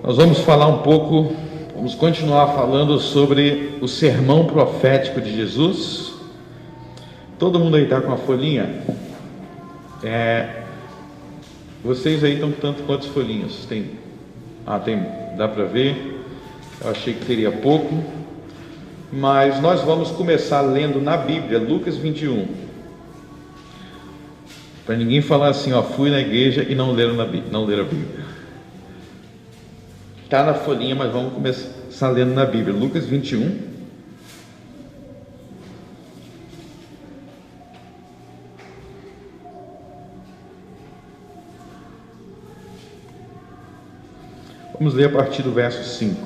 Nós vamos falar um pouco, vamos continuar falando sobre o sermão profético de Jesus. Todo mundo aí está com a folhinha? Vocês aí estão tanto quantas folhinhas? Tem? Tem, dá para ver. Eu achei que teria pouco. Mas nós vamos começar lendo na Bíblia, Lucas 21. Para ninguém falar assim, fui na igreja e não leram a Bíblia. Está na folhinha, mas vamos começar lendo na Bíblia. Lucas 21. Vamos ler a partir do verso 5.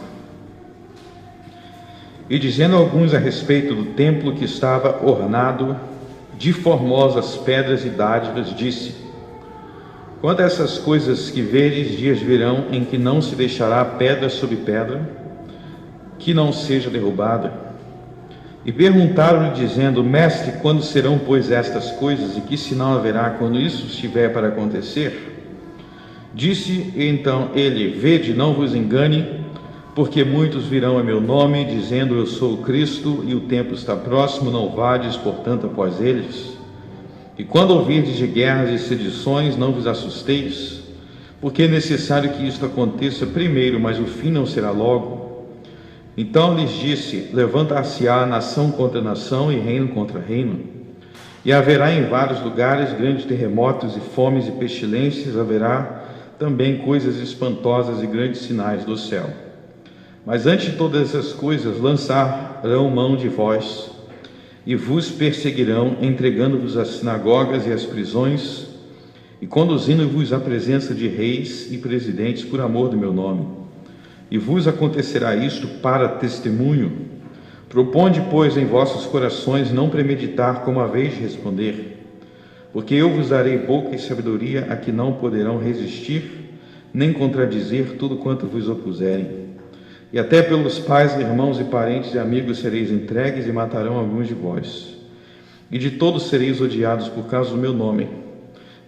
E dizendo alguns a respeito do templo que estava ornado de formosas pedras e dádivas, disse: quanto a essas coisas que vedes, dias virão em que não se deixará pedra sobre pedra, que não seja derrubada. E perguntaram-lhe, dizendo: Mestre, quando serão, pois, estas coisas, e que sinal haverá quando isso estiver para acontecer? Disse então ele: Vede, não vos engane, porque muitos virão a meu nome, dizendo: eu sou o Cristo, e o tempo está próximo, não vades, portanto, após eles. E quando ouvirdes de guerras e sedições, não vos assusteis, porque é necessário que isto aconteça primeiro, mas o fim não será logo. Então lhes disse: levantar-se-á nação contra nação e reino contra reino, e haverá em vários lugares grandes terremotos e fomes e pestilências, haverá também coisas espantosas e grandes sinais do céu. Mas ante todas essas coisas lançarão mão de vós, e vos perseguirão, entregando-vos às sinagogas e às prisões, e conduzindo-vos à presença de reis e presidentes por amor do meu nome. E vos acontecerá isto para testemunho. Proponde, pois, em vossos corações não premeditar como haveis de responder, porque eu vos darei boca e sabedoria a que não poderão resistir, nem contradizer tudo quanto vos opuserem. E até pelos pais, irmãos e parentes e amigos sereis entregues, e matarão alguns de vós. E de todos sereis odiados por causa do meu nome.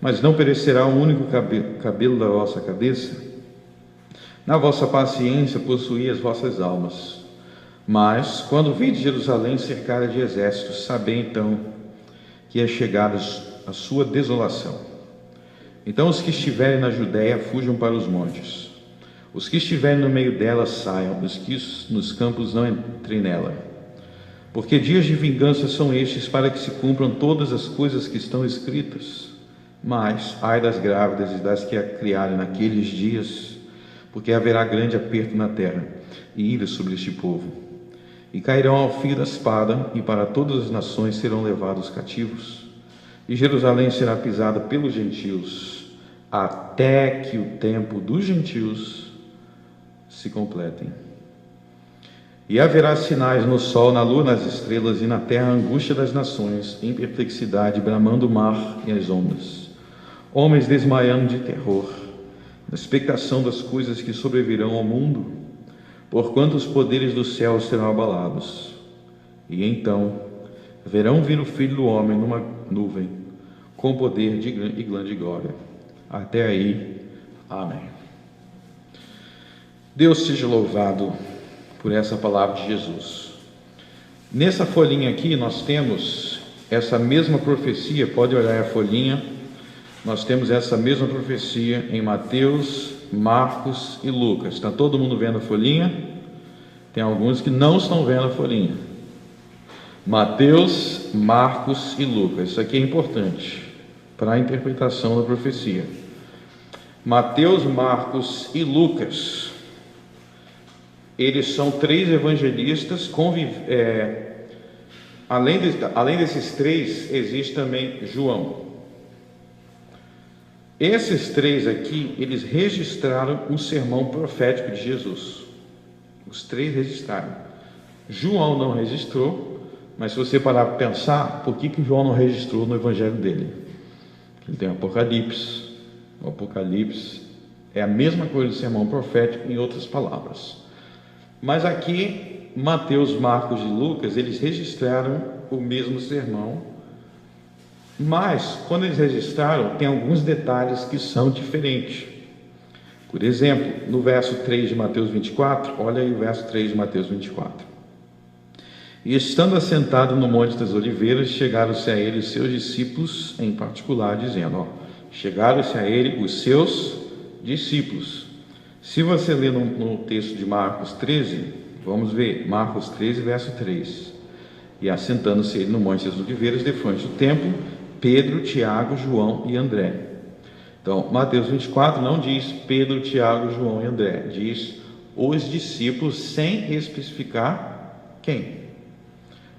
Mas não perecerá um único cabelo da vossa cabeça. Na vossa paciência possuí as vossas almas. Mas, quando vides Jerusalém cercada de exércitos, sabei então que é chegada a sua desolação. Então os que estiverem na Judéia fujam para os montes. Os que estiverem no meio dela saiam, os que nos campos não entrem nela. Porque dias de vingança são estes, para que se cumpram todas as coisas que estão escritas. Mas, ai das grávidas e das que a criarem naqueles dias, porque haverá grande aperto na terra, e ira sobre este povo. E cairão ao fio da espada, e para todas as nações serão levados cativos. E Jerusalém será pisada pelos gentios, até que o tempo dos gentios se completem. E haverá sinais no sol, na lua, nas estrelas, e na terra a angústia das nações, em perplexidade, bramando o mar e as ondas, homens desmaiando de terror, na expectação das coisas que sobrevirão ao mundo, porquanto os poderes do céu serão abalados. E então verão vir o Filho do Homem numa nuvem, com poder e grande glória. Até aí, amém. Deus seja louvado por essa palavra de Jesus. Nessa folhinha aqui nós temos essa mesma profecia, pode olhar a folhinha, nós temos essa mesma profecia em Mateus, Marcos e Lucas. Está todo mundo vendo a folhinha? Tem alguns que não estão vendo a folhinha. Mateus, Marcos e Lucas. Isso aqui é importante para a interpretação da profecia. Mateus, Marcos e Lucas, eles são três evangelistas. Além desses três, existe também João. Esses três aqui, eles registraram o sermão profético de Jesus. Os três registraram. João não registrou, mas se você parar para pensar, por que João não registrou no evangelho dele? Ele tem Apocalipse. O Apocalipse é a mesma coisa do sermão profético, em outras palavras. Mas aqui, Mateus, Marcos e Lucas, eles registraram o mesmo sermão, mas quando eles registraram, tem alguns detalhes que são diferentes. Por exemplo, no verso 3 de Mateus 24, olha aí o verso 3 de Mateus 24. E estando assentado no Monte das Oliveiras, chegaram-se a ele os seus discípulos em particular, dizendo, chegaram-se a ele os seus discípulos. Se você ler no texto de Marcos 13, vamos ver, Marcos 13, verso 3. E assentando-se ele no Monte das Oliveiras, defronte do templo, Pedro, Tiago, João e André. Então, Mateus 24 não diz Pedro, Tiago, João e André, diz os discípulos, sem especificar quem.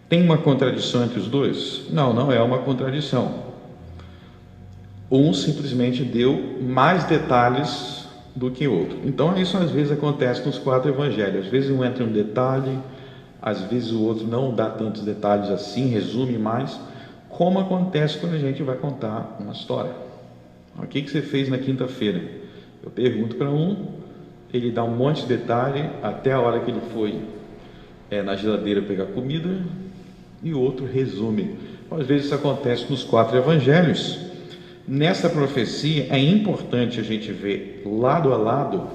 Tem uma contradição entre os dois? Não, não é uma contradição. Um simplesmente deu mais detalhes do que o outro. Então, isso às vezes acontece nos 4 evangelhos. Às vezes um entra em um detalhe, às vezes o outro não dá tantos detalhes assim, resume mais, como acontece quando a gente vai contar uma história. O que você fez na quinta-feira? Eu pergunto para um, ele dá um monte de detalhe até a hora que ele foi na geladeira pegar comida, e o outro resume. Às vezes isso acontece nos 4 evangelhos. Nessa profecia é importante a gente ver lado a lado,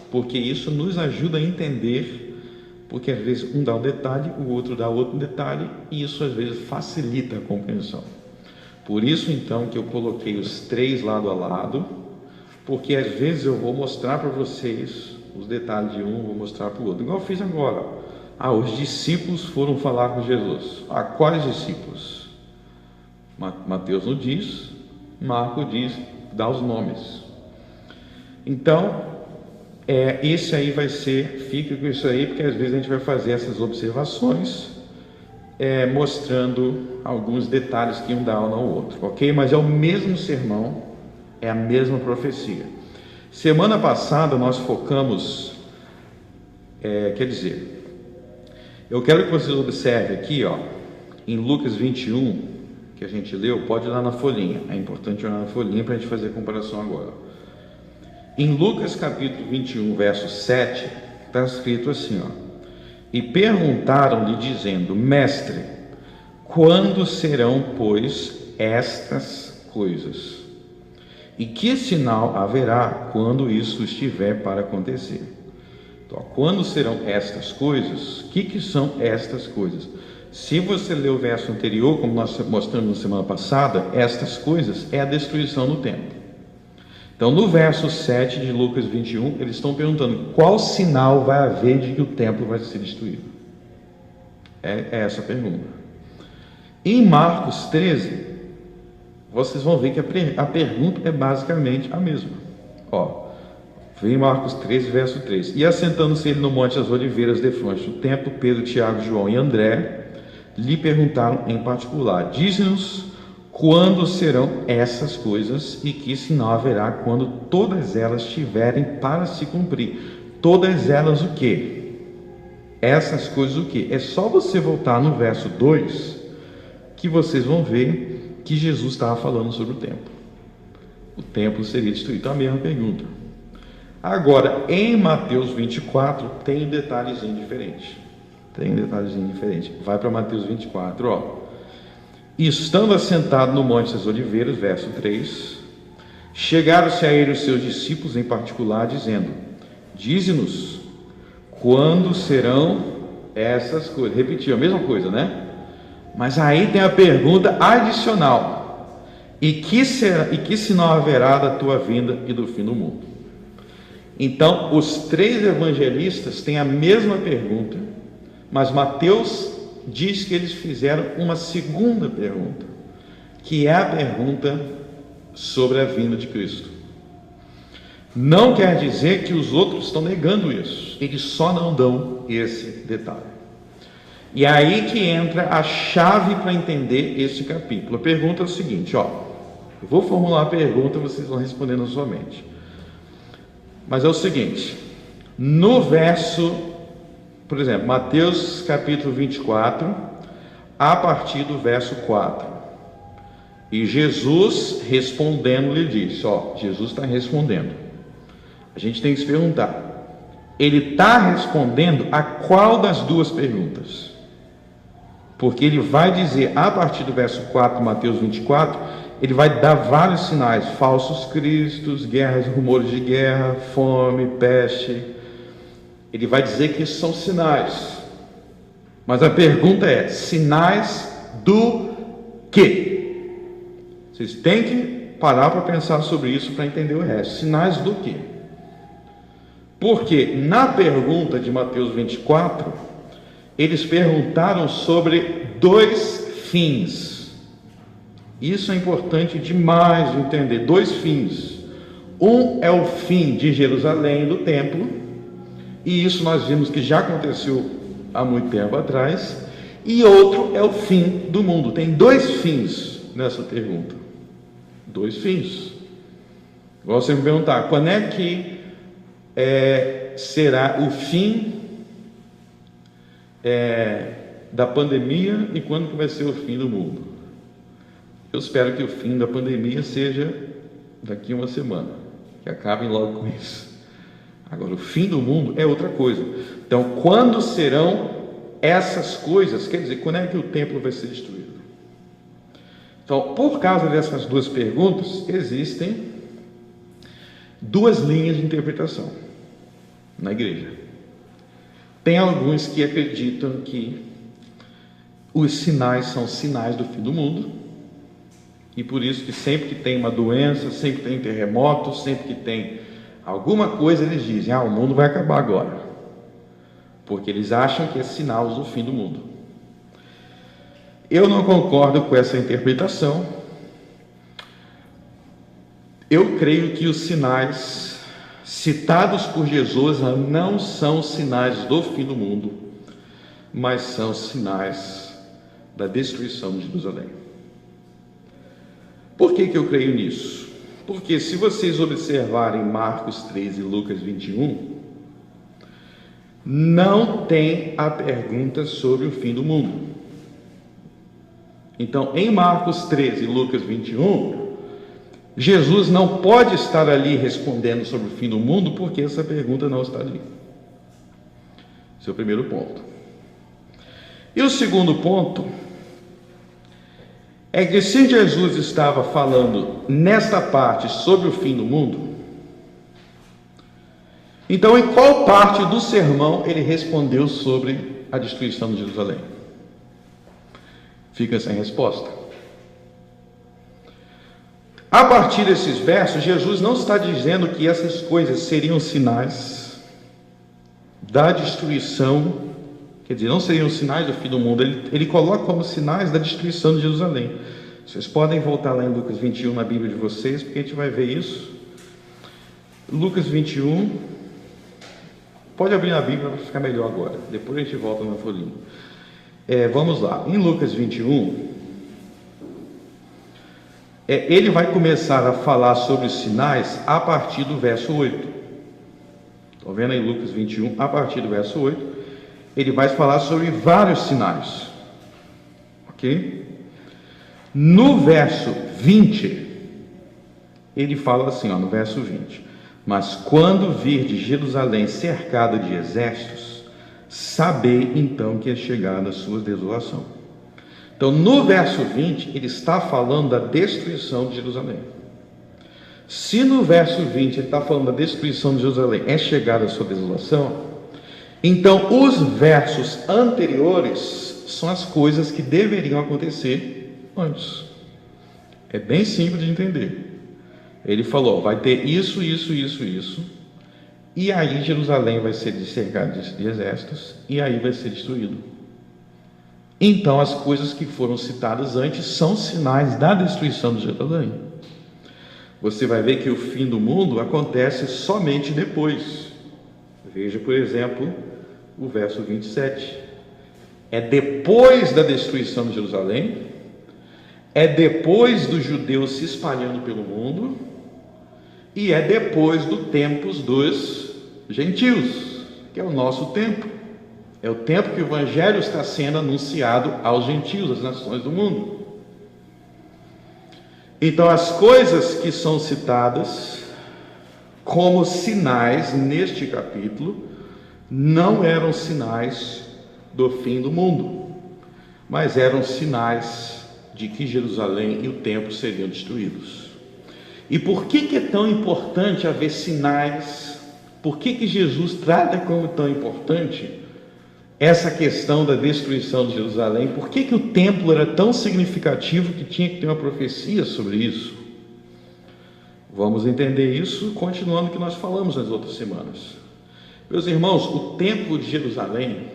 porque isso nos ajuda a entender, porque às vezes um dá um detalhe, o outro dá outro detalhe, e isso às vezes facilita a compreensão. Por isso, então, que eu coloquei os 3 lado a lado, porque às vezes eu vou mostrar para vocês os detalhes de um, vou mostrar para o outro, igual eu fiz agora. Os discípulos foram falar com Jesus. Quais discípulos? Mateus não diz, Marcos diz, dá os nomes. Então, esse aí vai ser, fica com isso aí, porque às vezes a gente vai fazer essas observações, mostrando alguns detalhes que um dá ou não o outro, ok? Mas é o mesmo sermão, é a mesma profecia. Semana passada nós focamos, eu quero que vocês observem aqui, em Lucas 21, que a gente leu, pode olhar na folhinha, é importante olhar na folhinha para a gente fazer a comparação agora. Em Lucas capítulo 21, verso 7, está escrito assim, e perguntaram-lhe dizendo, mestre, quando serão, pois, estas coisas? E que sinal haverá quando isso estiver para acontecer? Então, quando serão estas coisas? O que são estas coisas? Se você ler o verso anterior, como nós mostramos na semana passada, estas coisas é a destruição do templo. Então, no verso 7 de Lucas 21, eles estão perguntando qual sinal vai haver de que o templo vai ser destruído. É essa a pergunta. Em Marcos 13, vocês vão ver que a pergunta é basicamente a mesma. Vem Marcos 13, verso 3. E assentando-se ele no Monte das Oliveiras, defronte do templo, Pedro, Tiago, João e André lhe perguntaram em particular, dize-nos quando serão essas coisas e que sinal haverá quando todas elas tiverem para se cumprir. Todas elas o quê? Essas coisas o quê? É só você voltar no verso 2 que vocês vão ver que Jesus estava falando sobre o templo. O templo seria destruído. Então a mesma pergunta. Agora, em Mateus 24, tem um detalhezinho diferente. Vai para Mateus 24, Estando assentado no Monte das Oliveiras, verso 3, chegaram-se a ele os seus discípulos em particular, dizendo, dize-nos, quando serão essas coisas? Repetiu a mesma coisa, né? Mas aí tem a pergunta adicional, e que sinal haverá da tua vinda e do fim do mundo? Então, os 3 evangelistas têm a mesma pergunta, mas Mateus diz que eles fizeram uma segunda pergunta, que é a pergunta sobre a vinda de Cristo. Não quer dizer que os outros estão negando isso, eles só não dão esse detalhe. E aí que entra a chave para entender esse capítulo. A pergunta é o seguinte, eu vou formular a pergunta, vocês vão responder na sua mente. Mas é o seguinte, no verso, por exemplo, Mateus capítulo 24, a partir do verso 4. E Jesus respondendo lhe disse, Jesus está respondendo. A gente tem que se perguntar, ele está respondendo a qual das duas perguntas? Porque ele vai dizer, a partir do verso 4 de Mateus 24, ele vai dar vários sinais: falsos cristos, guerras, rumores de guerra, fome, peste. Ele vai dizer que isso são sinais. Mas a pergunta é: sinais do quê? Vocês têm que parar para pensar sobre isso para entender o resto. Sinais do quê? Porque na pergunta de Mateus 24, eles perguntaram sobre dois fins. Isso é importante demais de entender. Dois fins. Um é o fim de Jerusalém, do templo, e isso nós vimos que já aconteceu há muito tempo atrás. E outro é o fim do mundo. Tem dois fins nessa pergunta. Dois fins. Igual você me perguntar, quando é que será o fim da pandemia e quando que vai ser o fim do mundo? Eu espero que o fim da pandemia seja daqui a uma semana, que acabem logo com isso. Agora, o fim do mundo é outra coisa. Então, quando serão essas coisas? Quer dizer, quando é que o templo vai ser destruído? Então, por causa dessas duas perguntas, existem duas linhas de interpretação na igreja. Tem alguns que acreditam que os sinais são sinais do fim do mundo, e por isso que sempre que tem uma doença, sempre que tem terremoto, sempre que tem alguma coisa, eles dizem: o mundo vai acabar agora, porque eles acham que é sinal do fim do mundo. Eu não concordo com essa interpretação. Eu creio que os sinais citados por Jesus não são sinais do fim do mundo, mas são sinais da destruição de Jerusalém. Por que eu creio nisso? Porque se vocês observarem Marcos 13 e Lucas 21, não tem a pergunta sobre o fim do mundo. Então, em Marcos 13 e Lucas 21, Jesus não pode estar ali respondendo sobre o fim do mundo, porque essa pergunta não está ali. Esse é o primeiro ponto. E o segundo ponto é que se Jesus estava falando nesta parte sobre o fim do mundo, então em qual parte do sermão ele respondeu sobre a destruição de Jerusalém? Fica sem resposta. A partir desses versos, Jesus não está dizendo que essas coisas seriam sinais da destruição, quer dizer, não seriam sinais do fim do mundo. Ele coloca como sinais da destruição de Jerusalém. Vocês podem voltar lá em Lucas 21 na Bíblia de vocês, porque a gente vai ver isso. Lucas 21, pode abrir na Bíblia para ficar melhor agora, depois a gente volta na folhinha. Vamos lá, em Lucas 21, ele vai começar a falar sobre os sinais a partir do verso 8. Estão vendo aí Lucas 21, a partir do verso 8, ele vai falar sobre vários sinais. Ok? No verso 20, ele fala assim, no verso 20: mas quando virdes Jerusalém cercada de exércitos, sabei então que é chegada a sua desolação. Então, no verso 20, ele está falando da destruição de Jerusalém. Se no verso 20 ele está falando da destruição de Jerusalém, é chegada a sua desolação, então os versos anteriores são as coisas que deveriam acontecer antes. É bem simples de entender. Ele falou: vai ter isso, e aí Jerusalém vai ser cercada de exércitos, e aí vai ser destruído. Então as coisas que foram citadas antes são sinais da destruição de Jerusalém. Você vai ver que o fim do mundo acontece somente depois. Veja, por exemplo, o verso 27. É depois da destruição de Jerusalém, é depois dos judeus se espalhando pelo mundo, e é depois do tempo dos gentios, que é o nosso tempo. É o tempo que o Evangelho está sendo anunciado aos gentios, às nações do mundo. Então, as coisas que são citadas como sinais neste capítulo não eram sinais do fim do mundo, mas eram sinais de que Jerusalém e o templo seriam destruídos. E por que é tão importante haver sinais? Por que Jesus trata como tão importante essa questão da destruição de Jerusalém? Por que o templo era tão significativo que tinha que ter uma profecia sobre isso? Vamos entender isso continuando o que nós falamos nas outras semanas. Meus irmãos, o templo de Jerusalém,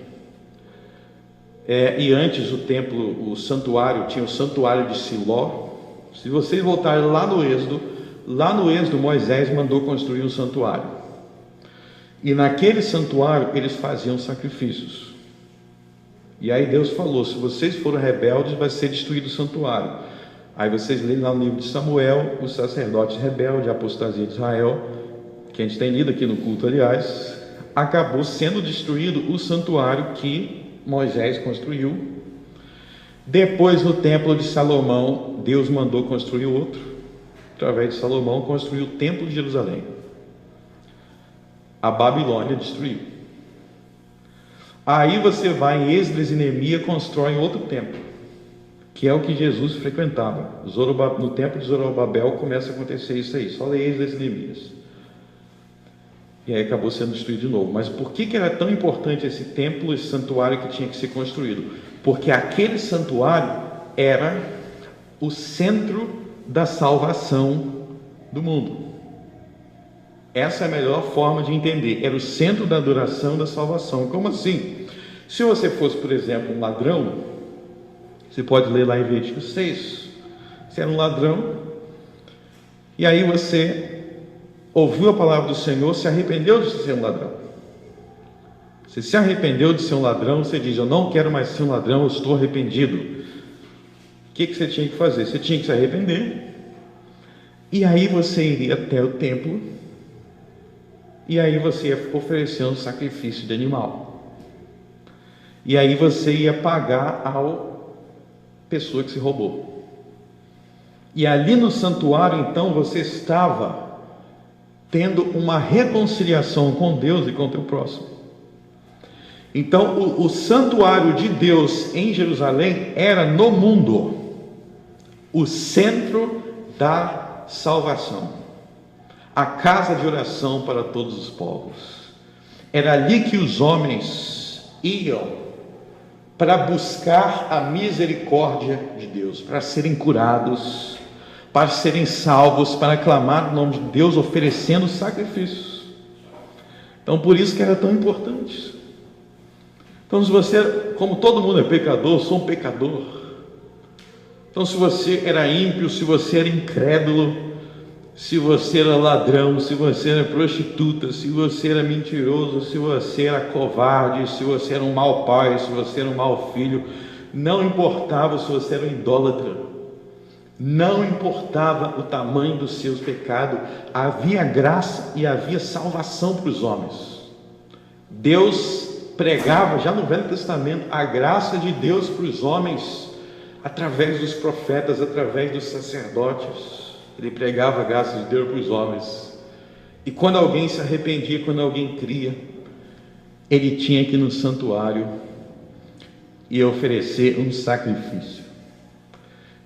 e antes o templo, o santuário, tinha o santuário de Siló. Se vocês voltarem lá no Êxodo Moisés mandou construir um santuário. E naquele santuário eles faziam sacrifícios. E aí Deus falou: se vocês forem rebeldes, vai ser destruído o santuário. Aí vocês leem lá no livro de Samuel, os sacerdotes rebeldes, a apostasia de Israel, que a gente tem lido aqui no culto, aliás, acabou sendo destruído o santuário que Moisés construiu. Depois, no templo de Salomão, Deus mandou construir outro. Através de Salomão, construiu o templo de Jerusalém. A Babilônia destruiu. Aí você vai em Esdras e Neemias, constrói outro templo, que é o que Jesus frequentava. No templo de Zorobabel começa a acontecer isso aí. Só lê Esdras e Neemias. E aí acabou sendo destruído de novo. Mas por que era tão importante esse templo, esse santuário que tinha que ser construído? Porque aquele santuário era o centro da salvação do mundo. Essa é a melhor forma de entender. Era o centro da adoração, da salvação. Como assim? Se você fosse, por exemplo, um ladrão, você pode ler lá em Levíticos 6. Você era um ladrão, e aí você ouviu a palavra do Senhor, se arrependeu de ser um ladrão. Você se arrependeu de ser um ladrão, você diz: eu não quero mais ser um ladrão, eu estou arrependido. O que você tinha que fazer? Você tinha que se arrepender, e aí você iria até o templo, e aí você ia oferecer um sacrifício de animal, e aí você ia pagar a pessoa que se roubou. E ali no santuário, então, você estava tendo uma reconciliação com Deus e com o teu próximo. Então, o santuário de Deus em Jerusalém era no mundo o centro da salvação, a casa de oração para todos os povos. Era ali que os homens iam para buscar a misericórdia de Deus, para serem curados, para serem salvos, para clamar o nome de Deus, oferecendo sacrifícios. Então, por isso que era tão importante. Então, se você, como todo mundo é pecador, eu sou um pecador. Então, se você era ímpio, se você era incrédulo, se você era ladrão, se você era prostituta, se você era mentiroso, se você era covarde, se você era um mau pai, se você era um mau filho, não importava se você era um idólatra, não importava o tamanho dos seus pecados, havia graça e havia salvação para os homens. Deus pregava já no Velho Testamento a graça de Deus para os homens, através dos profetas, através dos sacerdotes. Ele pregava a graça de Deus para os homens. E quando alguém se arrependia, quando alguém cria, ele tinha que ir no santuário e oferecer um sacrifício.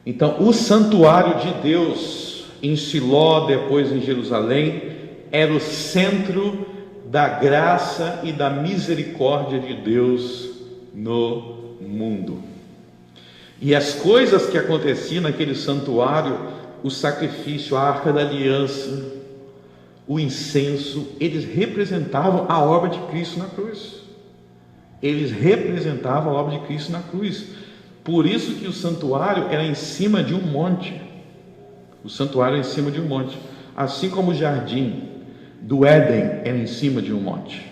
Então, o santuário de Deus em Siló, depois em Jerusalém, era o centro da graça e da misericórdia de Deus no mundo. E as coisas que aconteciam naquele santuário, o sacrifício, a arca da aliança, o incenso, eles representavam a obra de Cristo na cruz. Eles representavam a obra de Cristo na cruz. Por isso que o santuário era em cima de um monte. O santuário era em cima de um monte. Assim como o jardim do Éden era em cima de um monte.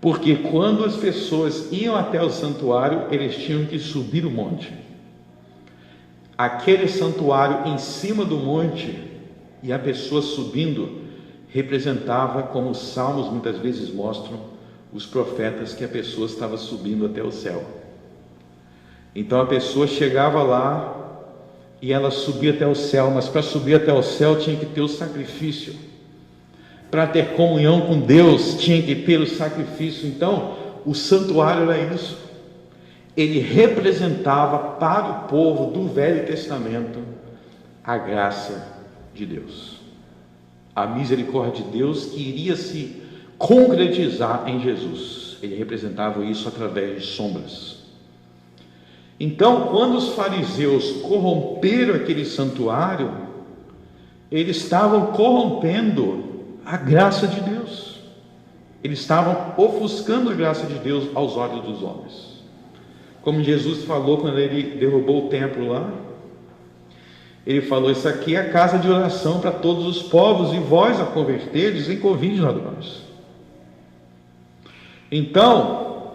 Porque quando as pessoas iam até o santuário, eles tinham que subir o monte. Aquele santuário em cima do monte e a pessoa subindo representava, como os salmos muitas vezes mostram, os profetas, que a pessoa estava subindo até o céu. Então a pessoa chegava lá e ela subia até o céu, mas para subir até o céu tinha que ter o sacrifício. Para ter comunhão com Deus tinha que ter o sacrifício. Então o santuário era isso. ele representava para o povo do Velho Testamento a graça de Deus, a misericórdia de Deus que iria se concretizar em Jesus. Ele representava isso através de sombras. Então, quando os fariseus corromperam aquele santuário, eles estavam corrompendo a graça de Deus. Eles estavam ofuscando a graça de Deus aos olhos dos homens. Como Jesus falou quando ele derrubou o templo lá, ele falou: isso aqui é a casa de oração para todos os povos, e vós a converterdes em convite de ladrões. Então,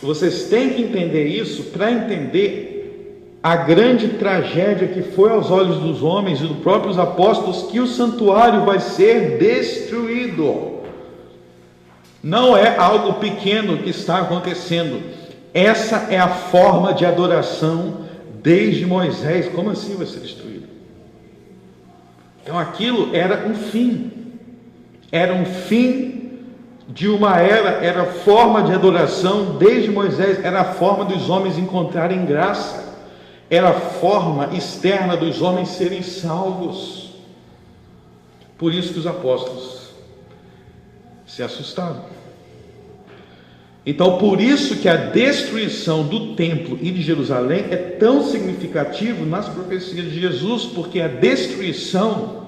vocês têm que entender isso para entender a grande tragédia que foi aos olhos dos homens e dos próprios apóstolos, que o santuário vai ser destruído. Não é algo pequeno que está acontecendo. Essa é a forma de adoração desde Moisés. Como assim vai ser destruído? Então aquilo era um fim. Era um fim de uma era, era forma de adoração desde Moisés, era a forma dos homens encontrarem graça, era a forma externa dos homens serem salvos. Por isso que os apóstolos se assustaram. Então, por isso que a destruição do templo e de Jerusalém é tão significativo nas profecias de Jesus, porque a destruição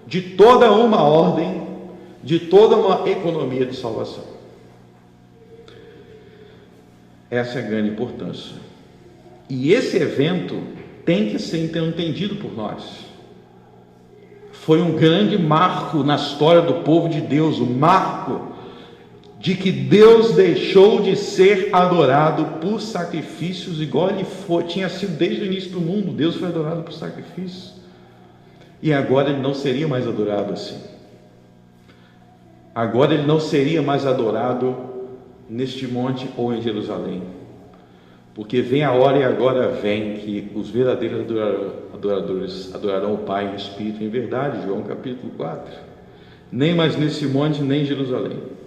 de toda uma ordem, de toda uma economia de salvação. Essa é a grande importância. E esse evento tem que ser entendido por nós. Foi um grande marco na história do povo de Deus, o marco de que Deus deixou de ser adorado por sacrifícios, igual ele tinha sido desde o início do mundo. Deus foi adorado por sacrifícios, e agora ele não seria mais adorado assim. Agora ele não seria mais adorado neste monte ou em Jerusalém, porque vem a hora, e agora vem, que os verdadeiros adoradores adorarão o Pai em espírito e em verdade. João capítulo 4. Nem mais nesse monte, nem em Jerusalém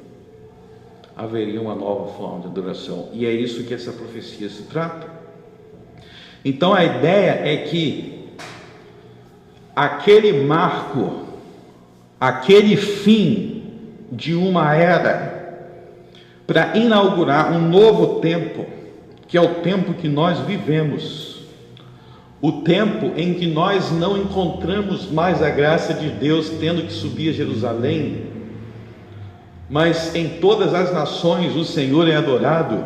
haveria uma nova forma de adoração, e é isso que essa profecia se trata. Então a ideia é que aquele marco, aquele fim de uma era, para inaugurar um novo tempo, que é o tempo que nós vivemos, o tempo em que nós não encontramos mais a graça de Deus tendo que subir a Jerusalém, mas em todas as nações o Senhor é adorado,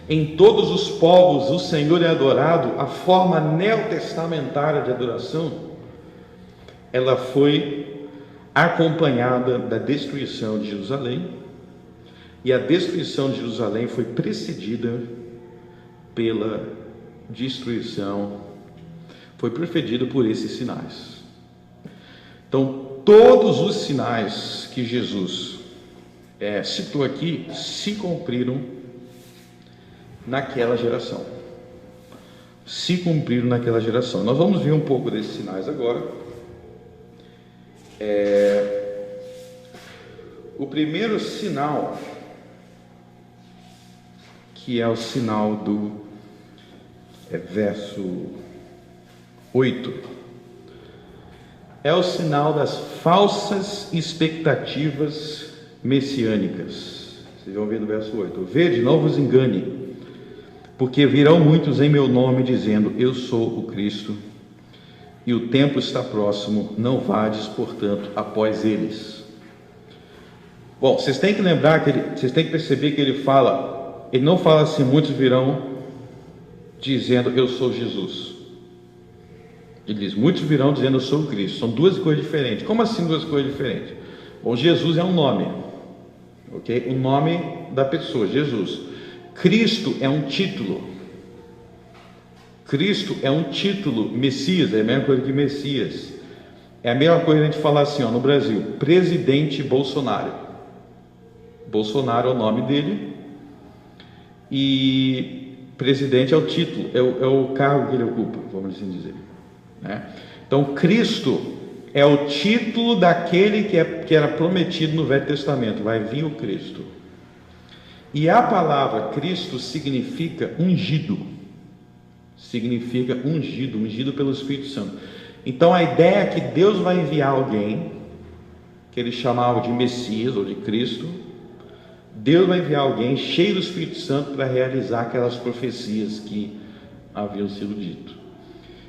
em todos os povos o Senhor é adorado. A forma neotestamentária de adoração, ela foi acompanhada da destruição de Jerusalém, e a destruição de Jerusalém foi precedida pela destruição, foi precedida por esses sinais. Então todos os sinais que Jesus citou aqui se cumpriram naquela geração. Se cumpriram naquela geração. Nós vamos ver um pouco desses sinais agora. O primeiro sinal, que é o sinal do verso 8, é o sinal das falsas expectativas messiânicas. Vocês vão ver no verso 8: vede, não vos engane, porque virão muitos em meu nome dizendo, eu sou o Cristo, e o tempo está próximo, não vades, portanto, após eles. Bom, vocês têm que lembrar vocês têm que perceber que ele não fala assim, muitos virão dizendo, eu sou Jesus. Ele diz, muitos virão dizendo, eu sou o Cristo. São duas coisas diferentes. Como assim duas coisas diferentes? Bom, Jesus é um nome, ok? O nome da pessoa, Jesus. Cristo é um título. Cristo é um título. Messias é a mesma coisa que Messias. É a mesma coisa a gente falar assim, no Brasil, presidente Bolsonaro. Bolsonaro é o nome dele, e presidente é o título, é o cargo que ele ocupa, vamos assim dizer, né? Então Cristo é o título daquele que era prometido no Velho Testamento. Vai vir o Cristo. E a palavra Cristo significa ungido. Significa ungido, ungido pelo Espírito Santo. Então a ideia é que Deus vai enviar alguém, que ele chamava de Messias ou de Cristo. Deus vai enviar alguém cheio do Espírito Santo para realizar aquelas profecias que haviam sido ditas.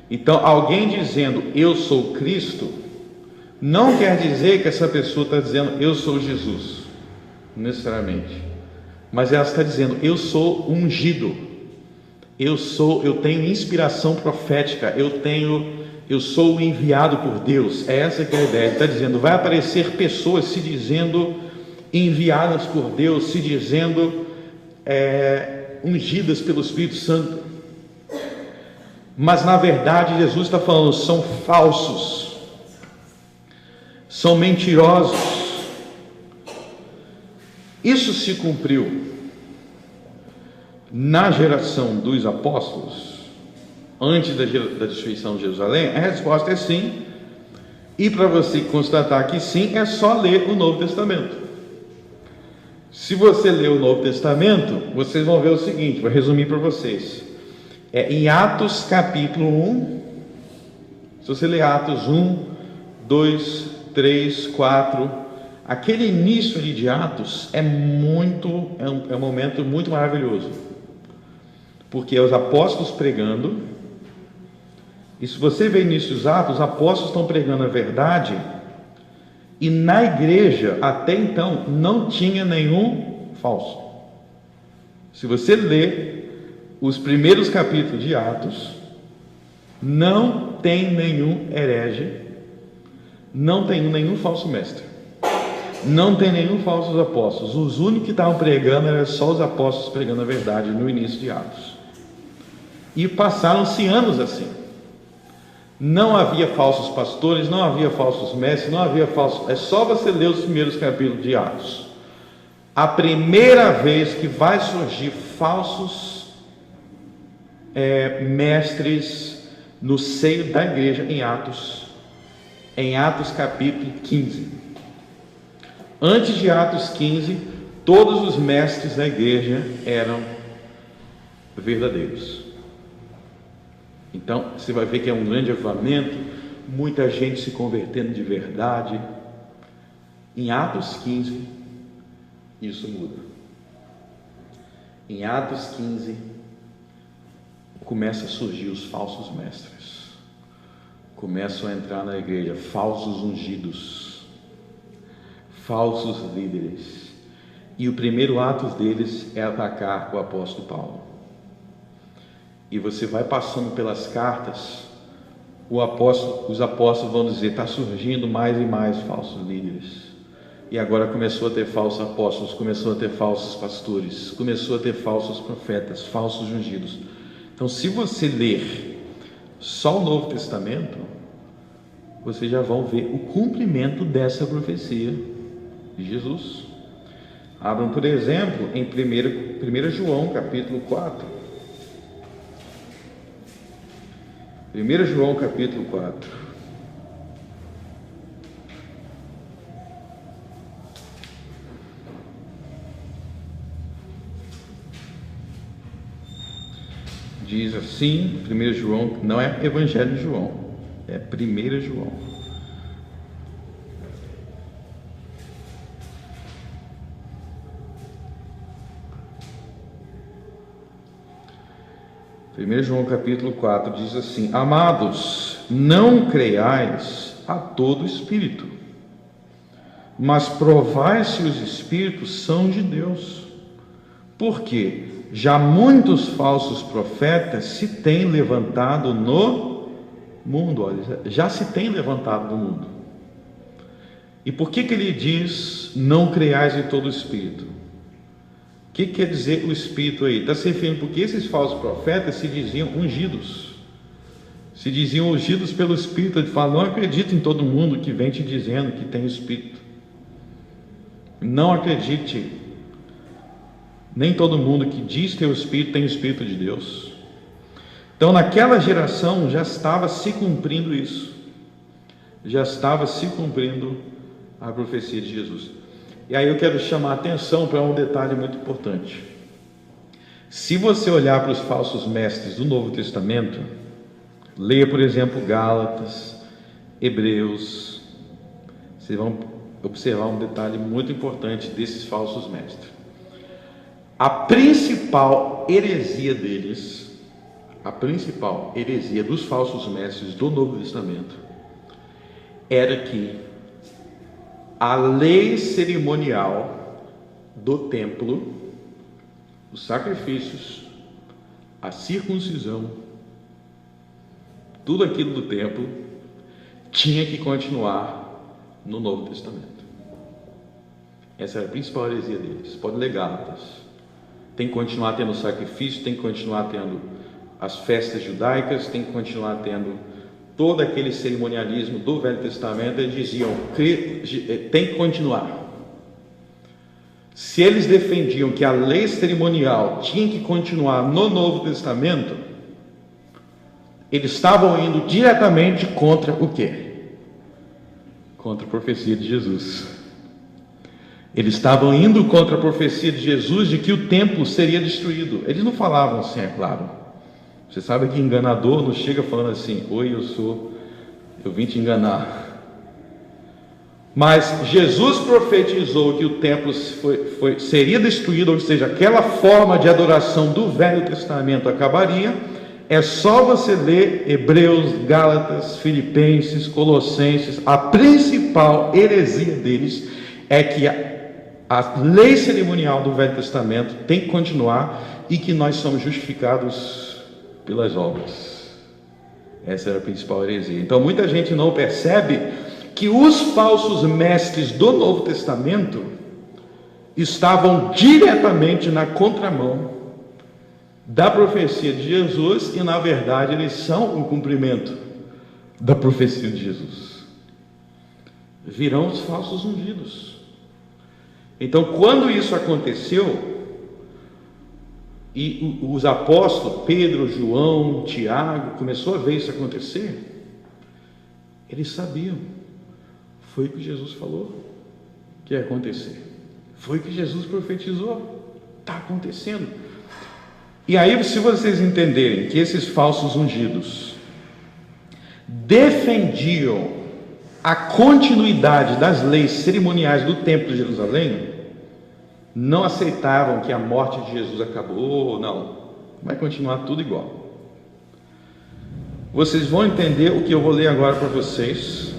Então, alguém dizendo eu sou Cristo, não quer dizer que essa pessoa está dizendo eu sou Jesus, necessariamente. Mas ela está dizendo eu sou ungido, eu tenho inspiração profética, eu sou o enviado por Deus. Essa que é a ideia. Ele está dizendo, vai aparecer pessoas se dizendo enviadas por Deus, se dizendo ungidas pelo Espírito Santo. Mas na verdade Jesus está falando, são falsos, são mentirosos. Isso se cumpriu na geração dos apóstolos, antes da destruição de Jerusalém? A resposta é sim. E para você constatar que sim, é só ler o Novo Testamento. Se você ler o Novo Testamento, vocês vão ver o seguinte, vou resumir para vocês. Em Atos capítulo 1, se você ler Atos 1, 2, 3, 4, aquele início ali de Atos é um momento muito maravilhoso, porque é os apóstolos pregando, e se você ver início dos Atos, os apóstolos estão pregando a verdade, e na igreja, até então, não tinha nenhum falso. Se você ler os primeiros capítulos de Atos, não tem nenhum herege, não tem nenhum falso mestre, não tem nenhum falsos apóstolos. Os únicos que estavam pregando eram só os apóstolos pregando a verdade no início de Atos. E passaram-se anos assim. Não havia falsos pastores, não havia falsos mestres, não havia falsos. É só você ler os primeiros capítulos de Atos. A primeira vez que vai surgir falsos mestres no seio da igreja em Atos capítulo 15. Antes de Atos 15, todos os mestres da igreja eram verdadeiros. Então você vai ver que é um grande avivamento, muita gente se convertendo de verdade. Em Atos 15 isso muda. Em Atos 15 começa a surgir os falsos mestres, começam a entrar na igreja falsos ungidos, falsos líderes, e o primeiro ato deles é atacar o apóstolo Paulo. E você vai passando pelas cartas, os apóstolos vão dizer, está surgindo mais e mais falsos líderes, e agora começou a ter falsos apóstolos, começou a ter falsos pastores, começou a ter falsos profetas, falsos ungidos. Então, se você ler só o Novo Testamento, vocês já vão ver o cumprimento dessa profecia de Jesus. Abram, por exemplo, em 1 João, capítulo 4. 1 João, capítulo 4. Diz assim, 1 João, não é Evangelho de João, é 1 João. João capítulo 4 diz assim: amados, não creiais a todo espírito, mas provai se os espíritos são de Deus, porque já muitos falsos profetas se têm levantado no mundo. Olha, já se tem levantado no mundo. E por que ele diz não creiais em todo espírito? O que quer dizer o espírito aí? Está se referindo porque esses falsos profetas se diziam ungidos, se diziam ungidos pelo Espírito. Ele fala, não acredite em todo mundo que vem te dizendo que tem o Espírito, não acredite, nem todo mundo que diz ter o Espírito tem o Espírito de Deus. Então naquela geração já estava se cumprindo isso, já estava se cumprindo a profecia de Jesus. E aí eu quero chamar a atenção para um detalhe muito importante. Se você olhar para os falsos mestres do Novo Testamento, leia, por exemplo, Gálatas, Hebreus, vocês vão observar um detalhe muito importante desses falsos mestres. A principal heresia deles, a principal heresia dos falsos mestres do Novo Testamento, era que a lei cerimonial do templo, os sacrifícios, a circuncisão, tudo aquilo do templo tinha que continuar no Novo Testamento. Essa era a principal heresia deles. Pode ler Gálatas. Tem que continuar tendo sacrifício, tem que continuar tendo as festas judaicas, tem que continuar tendo todo aquele cerimonialismo do Velho Testamento. Eles diziam que tem que continuar. Se eles defendiam que a lei cerimonial tinha que continuar no Novo Testamento, eles estavam indo diretamente contra o quê? Contra a profecia de Jesus. Eles estavam indo contra a profecia de Jesus de que o templo seria destruído. Eles não falavam assim, é claro. Você sabe que enganador não chega falando assim: oi, eu vim te enganar. Mas Jesus profetizou que o templo seria destruído, ou seja, aquela forma de adoração do Velho Testamento acabaria. É só você ler Hebreus, Gálatas, Filipenses, Colossenses. A principal heresia deles é que a lei cerimonial do Velho Testamento tem que continuar e que nós somos justificados pelas obras. Essa era a principal heresia. Então muita gente não percebe que os falsos mestres do Novo Testamento estavam diretamente na contramão da profecia de Jesus e, na verdade, eles são o cumprimento da profecia de Jesus. Virão os falsos ungidos. Então, quando isso aconteceu, e os apóstolos, Pedro, João, Tiago, começou a ver isso acontecer, eles sabiam. Foi o que Jesus falou que ia acontecer. Foi o que Jesus profetizou. Está acontecendo. E aí, se vocês entenderem que esses falsos ungidos defendiam a continuidade das leis cerimoniais do templo de Jerusalém, não aceitavam que a morte de Jesus acabou, não. Vai continuar tudo igual. Vocês vão entender o que eu vou ler agora para vocês.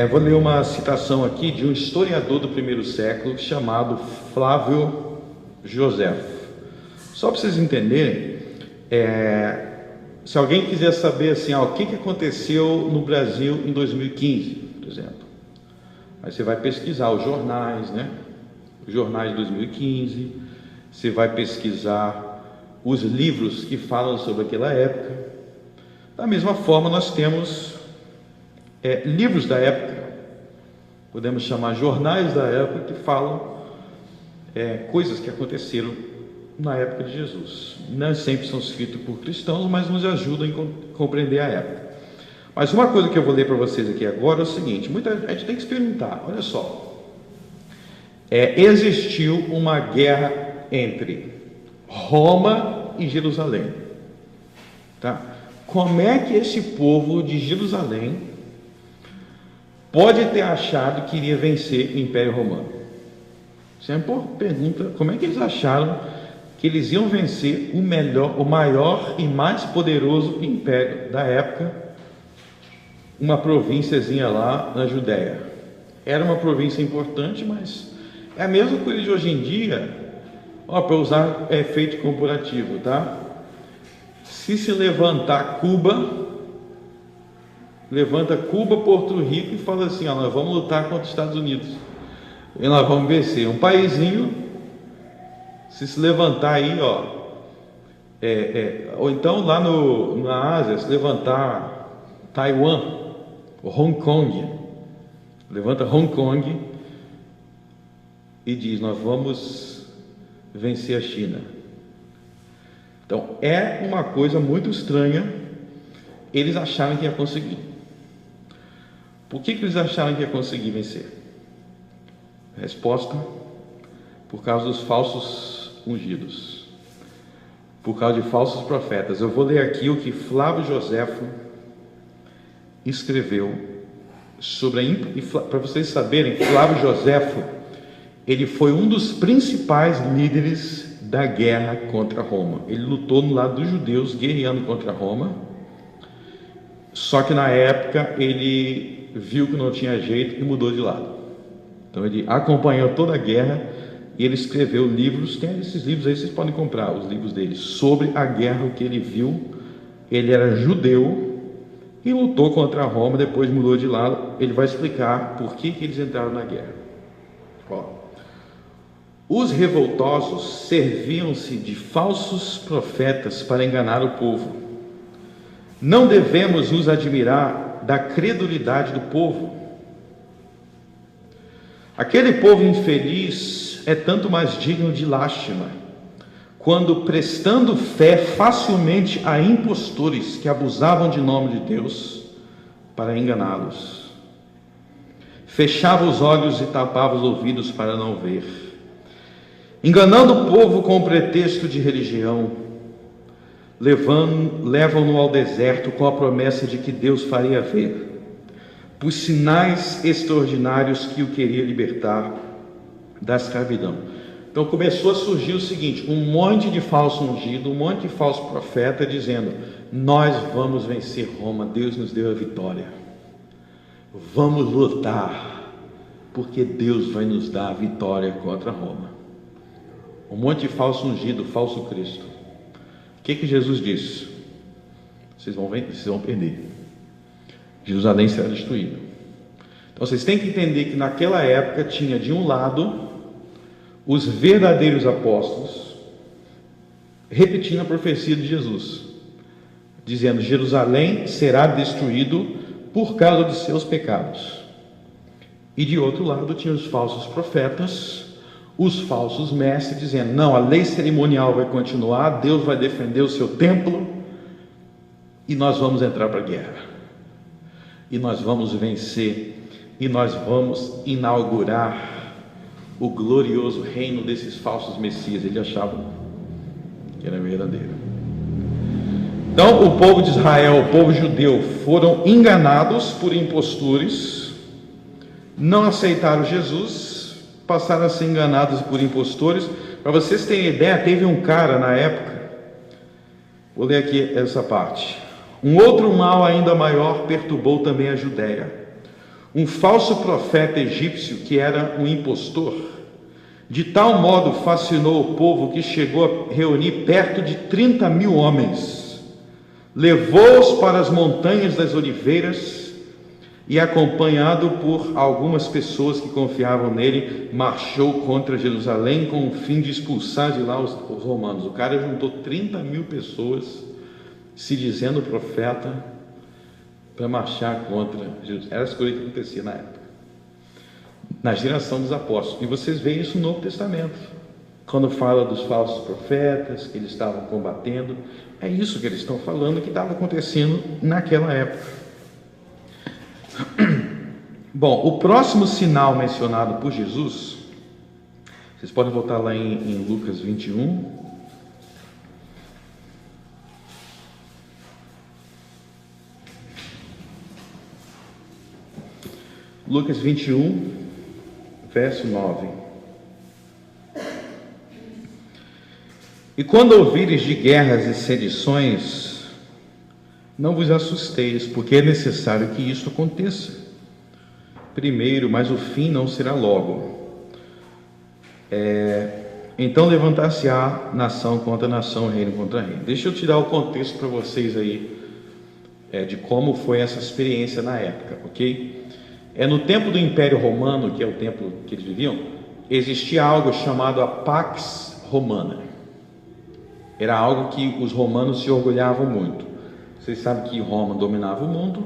Vou ler uma citação aqui de um historiador do primeiro século chamado Flávio Joséfo. Só para vocês entenderem, se alguém quiser saber assim, o que aconteceu no Brasil em 2015, por exemplo, aí você vai pesquisar os jornais, né? Os jornais de 2015, você vai pesquisar os livros que falam sobre aquela época. Da mesma forma, nós temos livros da época, podemos chamar jornais da época, que falam coisas que aconteceram na época de Jesus. Não sempre são escritos por cristãos, mas nos ajudam a compreender a época. Mas uma coisa que eu vou ler para vocês aqui agora é o seguinte: muita gente tem que experimentar. Olha só, existiu uma guerra entre Roma e Jerusalém, tá? Como é que esse povo de Jerusalém pode ter achado que iria vencer o Império Romano? Isso é uma pergunta. Como é que eles acharam que eles iam vencer o maior e mais poderoso império da época, uma provínciazinha lá na Judéia? Era uma província importante, mas é a mesma coisa de hoje em dia, para usar efeito comparativo, tá? Se levantar Cuba, levanta Cuba, Porto Rico e fala assim: nós vamos lutar contra os Estados Unidos e nós vamos vencer. Um paísinho, se levantar aí, ou então lá na Ásia, se levantar Taiwan, Hong Kong, levanta Hong Kong e diz: nós vamos vencer a China. Então é uma coisa muito estranha. Eles acharam que ia conseguir. Por que eles acharam que ia conseguir vencer? Resposta: por causa dos falsos ungidos, por causa de falsos profetas. Eu vou ler aqui o que Flávio Joséfo escreveu sobre para vocês saberem, Flávio Joséfo, ele foi um dos principais líderes da guerra contra Roma. Ele lutou no lado dos judeus, guerreando contra Roma. Só que na época ele viu que não tinha jeito e mudou de lado. Então ele acompanhou toda a guerra e ele escreveu livros. Tem esses livros aí, vocês podem comprar os livros dele, sobre a guerra, o que ele viu. Ele era judeu e lutou contra Roma, depois mudou de lado. Ele vai explicar por que eles entraram na guerra. Os revoltosos serviam-se de falsos profetas para enganar o povo. Não devemos nos admirar da credulidade do povo. Aquele povo infeliz é tanto mais digno de lástima, quando, prestando fé facilmente a impostores que abusavam de nome de Deus para enganá-los, fechava os olhos e tapava os ouvidos para não ver, enganando o povo com o pretexto de religião, levam-no ao deserto com a promessa de que Deus faria ver, por sinais extraordinários que o queria libertar da escravidão. Então começou a surgir o seguinte: um monte de falso ungido, um monte de falso profeta dizendo: nós vamos vencer Roma, Deus nos deu a vitória, vamos lutar, porque Deus vai nos dar a vitória contra Roma. Um monte de falso ungido, falso Cristo. O que Jesus disse? Vocês vão perder. Jerusalém será destruída. Então vocês têm que entender que naquela época tinha de um lado os verdadeiros apóstolos repetindo a profecia de Jesus, dizendo: Jerusalém será destruído por causa de seus pecados. E de outro lado tinha os falsos profetas, os falsos mestres, dizendo: não, a lei cerimonial vai continuar, Deus vai defender o seu templo e nós vamos entrar para a guerra, e nós vamos vencer, e nós vamos inaugurar o glorioso reino desses falsos messias. Eles achavam que era verdadeiro. Então o povo de Israel, o povo judeu, foram enganados por impostores, não aceitaram Jesus, passaram a ser enganados por impostores. Para vocês terem ideia, teve um cara na época, vou ler aqui essa parte: um outro mal ainda maior perturbou também a Judéia. Um falso profeta egípcio, que era um impostor, de tal modo fascinou o povo que chegou a reunir perto de 30.000 homens, levou-os para as montanhas das oliveiras e, acompanhado por algumas pessoas que confiavam nele, marchou contra Jerusalém com o fim de expulsar de lá os romanos. O cara juntou 30.000 pessoas, se dizendo profeta, para marchar contra Jesus. Era as coisas que aconteciam na época, na geração dos apóstolos. E vocês veem isso no Novo Testamento, quando fala dos falsos profetas que eles estavam combatendo. É isso que eles estão falando, que estava acontecendo naquela época. Bom, o próximo sinal mencionado por Jesus, vocês podem voltar lá em Lucas 21. Lucas 21, verso 9. E quando ouvires de guerras e sedições, não vos assusteis, porque é necessário que isto aconteça primeiro, mas o fim não será logo. Então levantar-se-á nação contra nação, reino contra reino. Deixa eu tirar o contexto para vocês aí, de como foi essa experiência na época, ok? No tempo do Império Romano, que é o tempo que eles viviam, existia algo chamado a Pax Romana. Era algo que os romanos se orgulhavam muito. Vocês sabem que Roma dominava o mundo,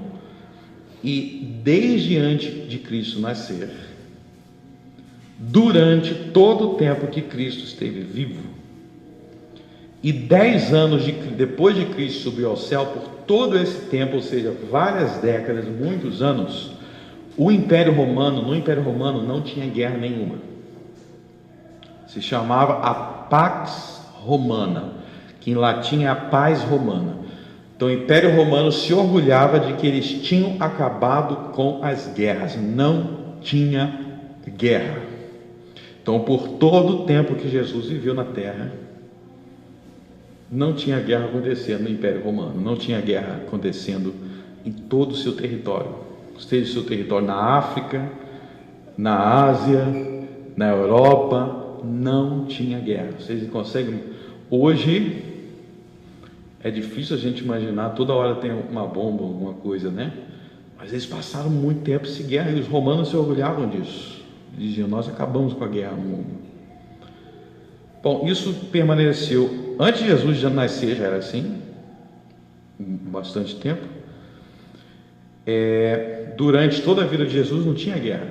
e desde antes de Cristo nascer, durante todo o tempo que Cristo esteve vivo, e 10 anos depois de Cristo subiu ao céu, por todo esse tempo, ou seja, várias décadas, muitos anos, no Império Romano não tinha guerra nenhuma. Se chamava a Pax Romana, que em latim é a paz romana. Então o Império Romano se orgulhava de que eles tinham acabado com as guerras, não tinha guerra. Então, por todo o tempo que Jesus viveu na terra, não tinha guerra acontecendo no Império Romano, não tinha guerra acontecendo em todo o seu território, seja o seu território na África, na Ásia, na Europa, não tinha guerra. Vocês conseguem? Hoje é difícil a gente imaginar, toda hora tem uma bomba, alguma coisa, né? Mas eles passaram muito tempo sem guerra e os romanos se orgulhavam disso. Diziam: nós acabamos com a guerra no mundo. Bom, isso permaneceu. Antes de Jesus já nascer, já era assim, bastante tempo. Durante toda a vida de Jesus não tinha guerra.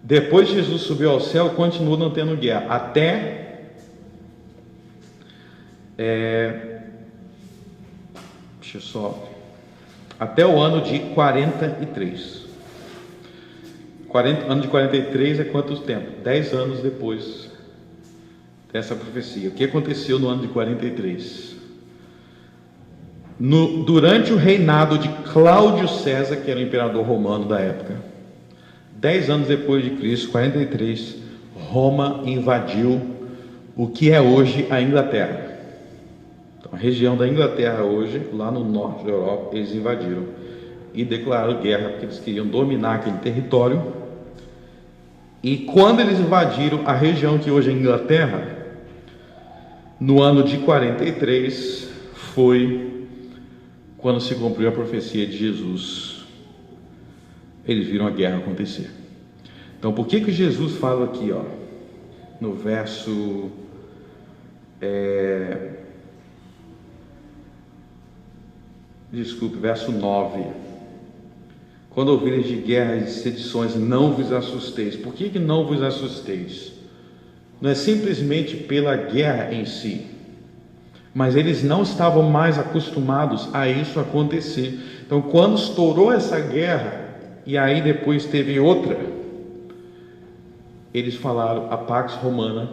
Depois de Jesus subiu ao céu, continua não tendo guerra, até o ano de 43. Ano de 43 é quanto tempo? 10 anos depois dessa profecia. O que aconteceu no ano de 43? Durante o reinado de Cláudio César, que era o imperador romano da época, 10 anos depois de Cristo, 43, Roma invadiu o que é hoje a Inglaterra. Então, a região da Inglaterra hoje, lá no norte da Europa, eles invadiram e declararam guerra, porque eles queriam dominar aquele território. E quando eles invadiram a região que hoje é a Inglaterra, no ano de 43, foi quando se cumpriu a profecia de Jesus. Eles viram a guerra acontecer. Então, por que Jesus fala aqui, no verso verso 9: quando ouvireis de guerras e sedições, não vos assusteis. Por que não vos assusteis? Não é simplesmente pela guerra em si, mas eles não estavam mais acostumados a isso acontecer. Então, quando estourou essa guerra, e aí depois teve outra, eles falaram: a Pax Romana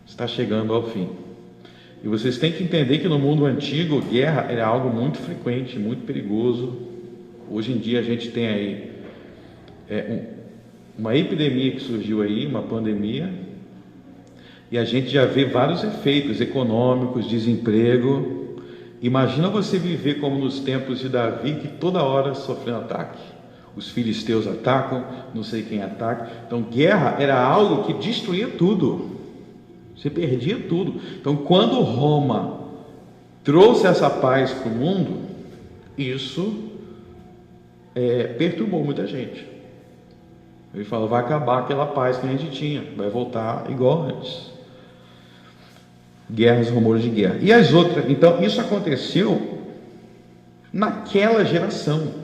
está chegando ao fim. E vocês têm que entender que no mundo antigo, guerra era algo muito frequente, muito perigoso. Hoje em dia a gente tem aí uma epidemia que surgiu aí, uma pandemia, e a gente já vê vários efeitos econômicos, desemprego. Imagina você viver como nos tempos de Davi, que toda hora sofrendo ataque. Os filisteus atacam, não sei quem ataca. Então guerra era algo que destruía tudo, você perdia tudo. Então, quando Roma trouxe essa paz para o mundo, isso perturbou muita gente. Ele falou: vai acabar aquela paz que a gente tinha, vai voltar igual antes. Guerras, rumores de guerra. E as outras? Então, isso aconteceu naquela geração.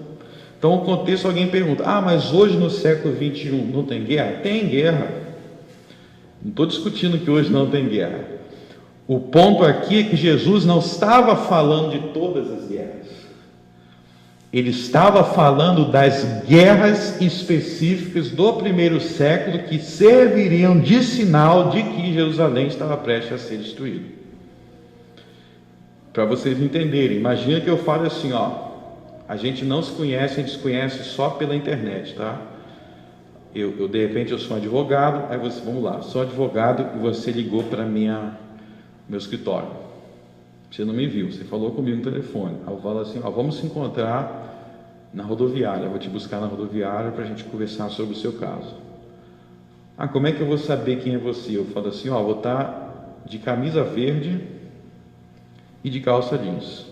Então, o contexto, alguém pergunta: mas hoje no século 21 não tem guerra? Tem guerra. Não estou discutindo que hoje não tem guerra. O ponto aqui é que Jesus não estava falando de todas as guerras. Ele estava falando das guerras específicas do primeiro século, que serviriam de sinal de que Jerusalém estava prestes a ser destruído. Para vocês entenderem, imagina que eu falo assim: a gente não se conhece, a gente se conhece só pela internet, tá? Eu de repente eu sou um advogado, aí você, vamos lá, sou advogado e você ligou para meu escritório. Você não me viu, você falou comigo no telefone. Aí eu falo assim: vamos se encontrar na rodoviária, eu vou te buscar na rodoviária para a gente conversar sobre o seu caso. Como é que eu vou saber quem é você? Eu falo assim: vou estar de camisa verde e de calça jeans.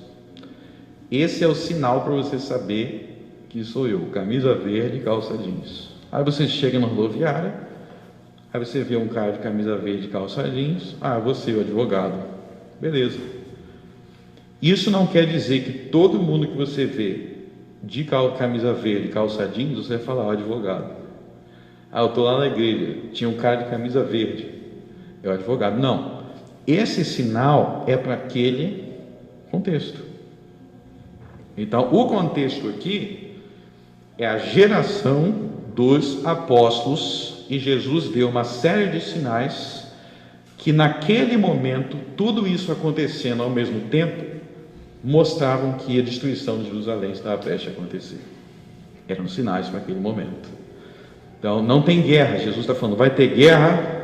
Esse é o sinal para você saber que sou eu, camisa verde e calça jeans. Aí você chega na rodoviária, aí você vê um cara de camisa verde e calça jeans. Você, o advogado. Beleza. Isso não quer dizer que todo mundo que você vê de camisa verde e calça jeans, você vai falar: advogado. Eu estou lá na igreja, tinha um cara de camisa verde, é o advogado. Não. Esse sinal é para aquele contexto. Então, o contexto aqui é a geração dos apóstolos, e Jesus deu uma série de sinais que naquele momento, tudo isso acontecendo ao mesmo tempo, mostravam que a destruição de Jerusalém estava prestes a acontecer. Eram sinais para aquele momento. Então não tem guerra, Jesus está falando, vai ter guerra,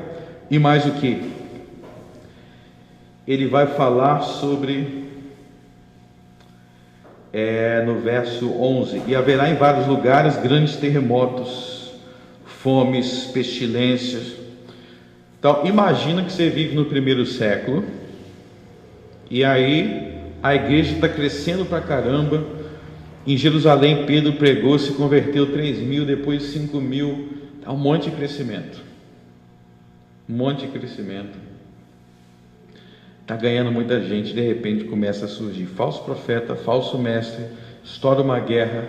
e mais o que? Ele vai falar sobre, no verso 11, e haverá em vários lugares grandes terremotos, fomes, pestilências. Então imagina que você vive no primeiro século, e aí a igreja está crescendo pra caramba. Em Jerusalém Pedro pregou, se converteu 3.000, depois 5.000, tá um monte de crescimento, está ganhando muita gente. De repente começa a surgir falso profeta, falso mestre, estoura uma guerra.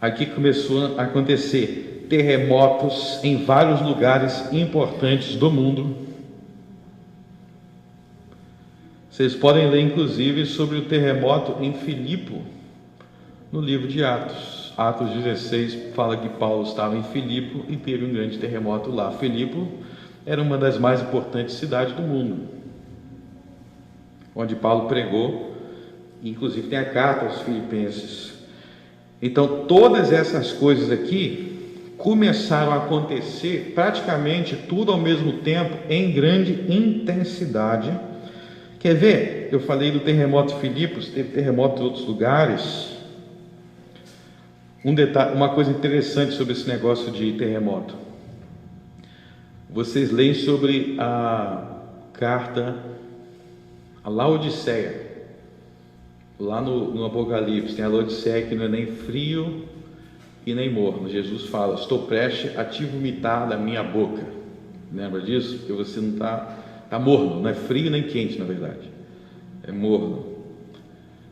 Aqui começou a acontecer terremotos em vários lugares importantes do mundo. Vocês podem ler inclusive sobre o terremoto em Filipe, no livro de Atos. Atos 16 fala que Paulo estava em Filipe e teve um grande terremoto lá. Filipe era uma das mais importantes cidades do mundo, onde Paulo pregou, inclusive tem a carta aos Filipenses. Então todas essas coisas aqui começaram a acontecer praticamente tudo ao mesmo tempo, em grande intensidade. Quer ver? Eu falei do terremoto de Filipos, teve terremoto em outros lugares. Um detalhe, uma coisa interessante sobre esse negócio de terremoto. Vocês leem sobre a carta a Laodiceia, lá no Apocalipse, tem a Laodiceia que não é nem frio e nem morno. Jesus fala, estou prestes a te vomitar da minha boca. Lembra disso? Porque você não está morno, não é frio nem quente, na verdade, é morno.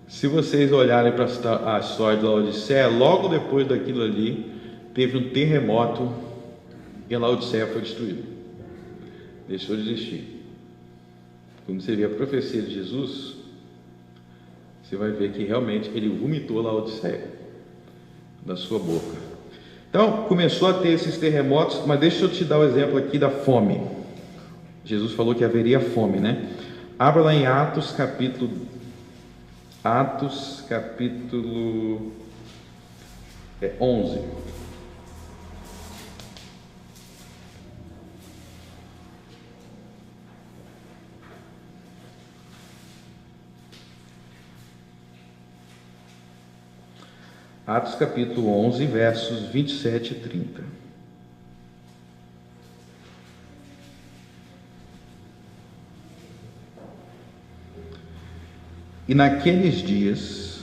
Se vocês olharem para a história de Laodiceia, logo depois daquilo ali, teve um terremoto e a Laodiceia foi destruída, deixou de existir. Quando você vê a profecia de Jesus, você vai ver que realmente ele vomitou Laodiceia da sua boca. Então começou a ter esses terremotos, mas deixa eu te dar o exemplo aqui da fome. Jesus falou que haveria fome, né? Abra lá em Atos capítulo 11. Atos capítulo 11, versos 27 e 30. E naqueles dias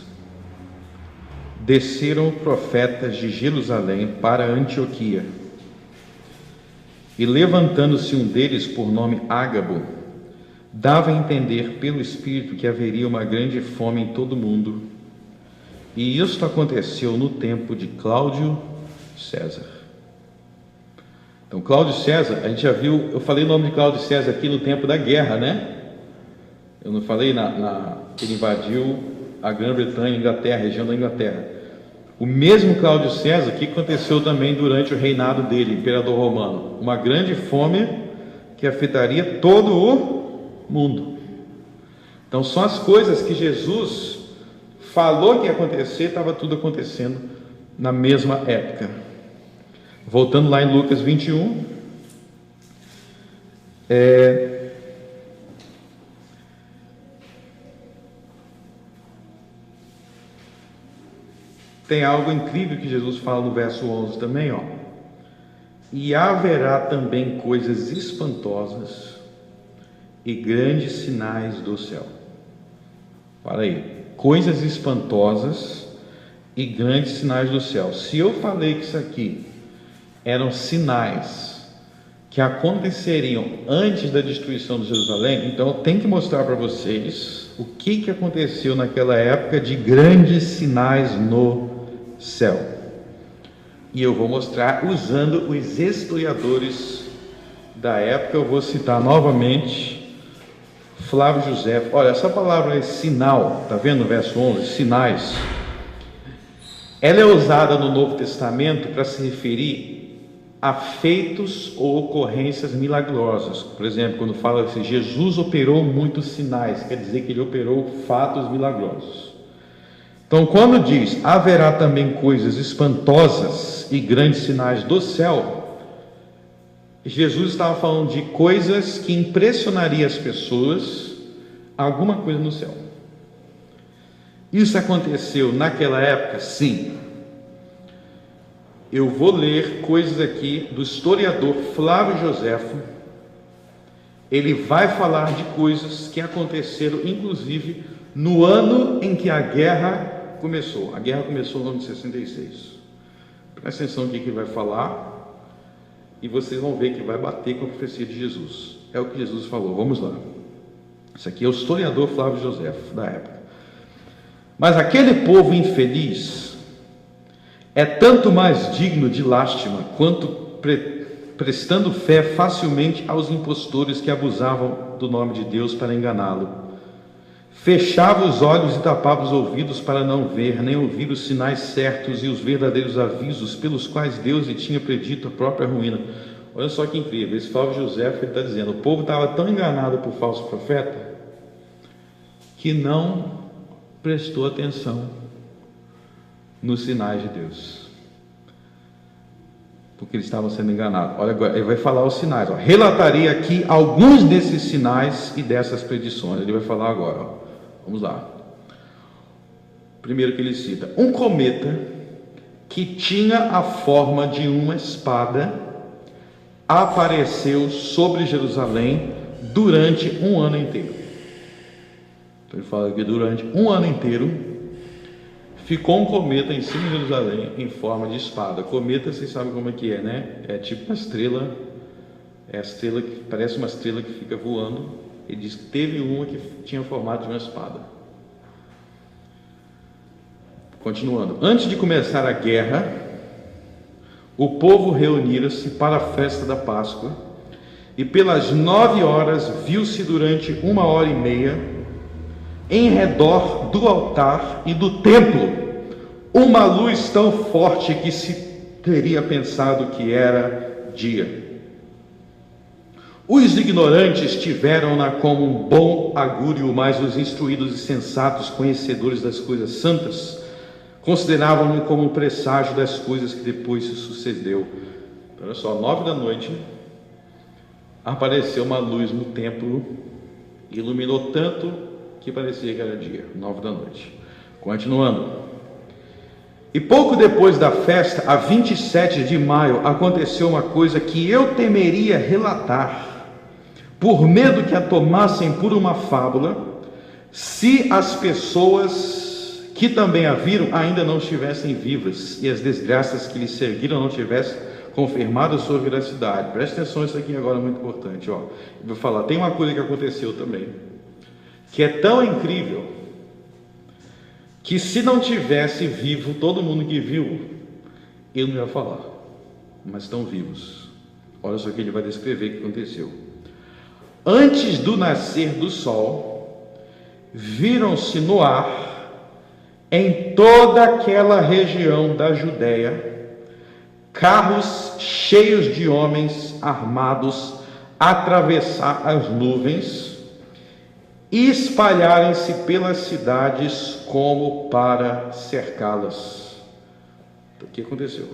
desceram profetas de Jerusalém para Antioquia, e levantando-se um deles por nome Ágabo, dava a entender pelo Espírito que haveria uma grande fome em todo o mundo. E isto aconteceu no tempo de Cláudio César. Então Cláudio César, a gente já viu, eu falei o nome de Cláudio César aqui no tempo da guerra, né? Eu não falei que ele invadiu a Grã-Bretanha, Inglaterra, a região da Inglaterra. O mesmo Cláudio César, que aconteceu também durante o reinado dele, imperador romano, uma grande fome que afetaria todo o mundo. Então são as coisas que Jesus falou que ia acontecer, estava tudo acontecendo na mesma época. Voltando lá em Lucas 21, tem algo incrível que Jesus fala no verso 11 também, ó. E haverá também coisas espantosas e grandes sinais do céu. Para aí, coisas espantosas e grandes sinais do céu. Se eu falei que isso aqui eram sinais que aconteceriam antes da destruição de Jerusalém, então eu tenho que mostrar para vocês o que aconteceu naquela época de grandes sinais no céu. E eu vou mostrar usando os historiadores da época. Eu vou citar novamente Flávio José. Olha, essa palavra é sinal, tá vendo no verso 11? Sinais. Ela é usada no Novo Testamento para se referir a feitos ou ocorrências milagrosas. Por exemplo, quando fala que Jesus operou muitos sinais, quer dizer que ele operou fatos milagrosos. Então, quando diz haverá também coisas espantosas e grandes sinais do céu, Jesus estava falando de coisas que impressionariam as pessoas, alguma coisa no céu. Isso aconteceu naquela época? Sim. Eu vou ler coisas aqui do historiador Flávio Joséfo. Ele vai falar de coisas que aconteceram, inclusive, no ano em que a guerra começou. A guerra começou no ano de 66. Presta atenção no que ele vai falar, e vocês vão ver que vai bater com a profecia de Jesus. É o que Jesus falou. Vamos lá. Isso aqui é o historiador Flávio Joséfo, da época. Mas aquele povo infeliz é tanto mais digno de lástima, quanto prestando fé facilmente aos impostores que abusavam do nome de Deus para enganá-lo. Fechava os olhos e tapava os ouvidos para não ver, nem ouvir os sinais certos e os verdadeiros avisos pelos quais Deus lhe tinha predito a própria ruína. Olha só que incrível, esse Flávio Joséfo está dizendo, o povo estava tão enganado por falso profeta, que não prestou atenção nos sinais de Deus, porque eles estavam sendo enganados. Olha agora, ele vai falar os sinais. Ó. Relataria aqui alguns desses sinais e dessas predições. Ele vai falar agora. Ó. Vamos lá. Primeiro que ele cita: um cometa que tinha a forma de uma espada apareceu sobre Jerusalém durante um ano inteiro. Então ele fala que durante um ano inteiro ficou um cometa em cima de Jerusalém em forma de espada. Cometa, vocês sabem como é que é, né? É tipo uma estrela, é a estrela que parece uma estrela que fica voando. Ele diz que teve uma que tinha o formato de uma espada. Continuando. Antes de começar a guerra, o povo reunira-se para a festa da Páscoa, e pelas 9 horas viu-se durante 1h30 em redor do altar e do templo uma luz tão forte que se teria pensado que era dia. Os ignorantes tiveram-na como um bom agúrio, mas os instruídos e sensatos, conhecedores das coisas santas, consideravam-no como um presságio das coisas que depois se sucedeu. Então, olha só, 9 da noite, apareceu uma luz no templo, iluminou tanto que parecia que era dia, 9 da noite. Continuando. E pouco depois da festa, a 27 de maio, aconteceu uma coisa que eu temeria relatar, por medo que a tomassem por uma fábula, se as pessoas que também a viram ainda não estivessem vivas, e as desgraças que lhe seguiram não tivessem confirmado a sua veracidade. Preste atenção, isso aqui agora é muito importante. Ó. Eu vou falar, tem uma coisa que aconteceu também, que é tão incrível, que se não tivesse vivo todo mundo que viu, ele não ia falar, mas estão vivos. Olha só que ele vai descrever o que aconteceu. Antes do nascer do sol, viram-se no ar, em toda aquela região da Judéia, carros cheios de homens armados atravessar as nuvens e espalharem-se pelas cidades como para cercá-las. O que aconteceu?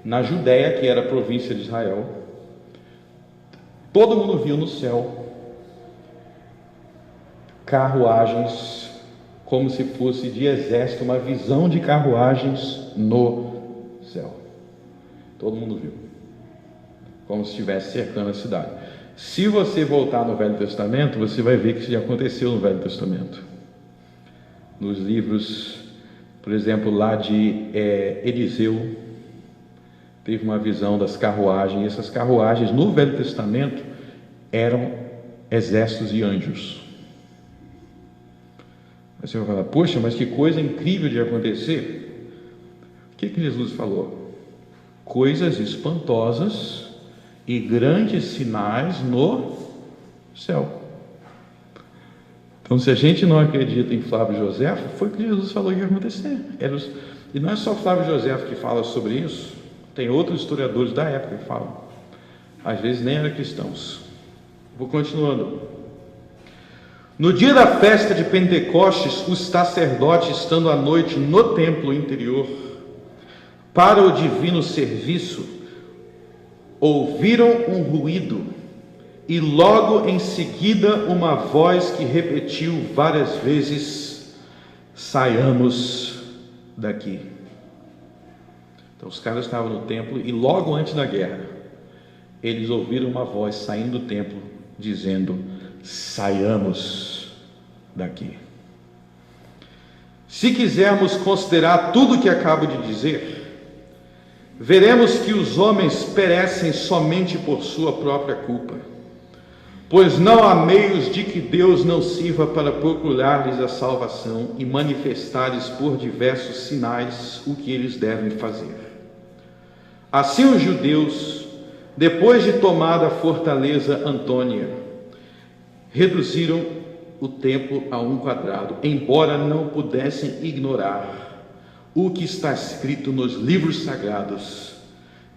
Na Judéia, que era a província de Israel, todo mundo viu no céu carruagens, como se fosse de exército, uma visão de carruagens no céu. Todo mundo viu, como se estivesse cercando a cidade. Se você voltar no Velho Testamento, você vai ver que isso já aconteceu no Velho Testamento. Nos livros, por exemplo, lá de Eliseu, teve uma visão das carruagens, e essas carruagens no Velho Testamento eram exércitos de anjos. Aí você vai falar, poxa, mas que coisa incrível de acontecer. O que Jesus falou? Coisas espantosas e grandes sinais no céu. Então, se a gente não acredita em Flávio Joséfo, foi o que Jesus falou que ia acontecer. E não é só Flávio José que fala sobre isso, tem outros historiadores da época que falam. Às vezes nem eram cristãos. Vou continuando. No dia da festa de Pentecostes, os sacerdotes, estando à noite no templo interior, para o divino serviço, ouviram um ruído, e logo em seguida uma voz que repetiu várias vezes: saiamos daqui. Então os caras estavam no templo e logo antes da guerra, eles ouviram uma voz saindo do templo, dizendo: saiamos daqui. Se quisermos considerar tudo o que acabo de dizer, veremos que os homens perecem somente por sua própria culpa, pois não há meios de que Deus não sirva para procurar-lhes a salvação e manifestar-lhes por diversos sinais o que eles devem fazer. Assim os judeus, depois de tomada a fortaleza Antônia, reduziram o templo a 1 quadrado, embora não pudessem ignorar o que está escrito nos livros sagrados,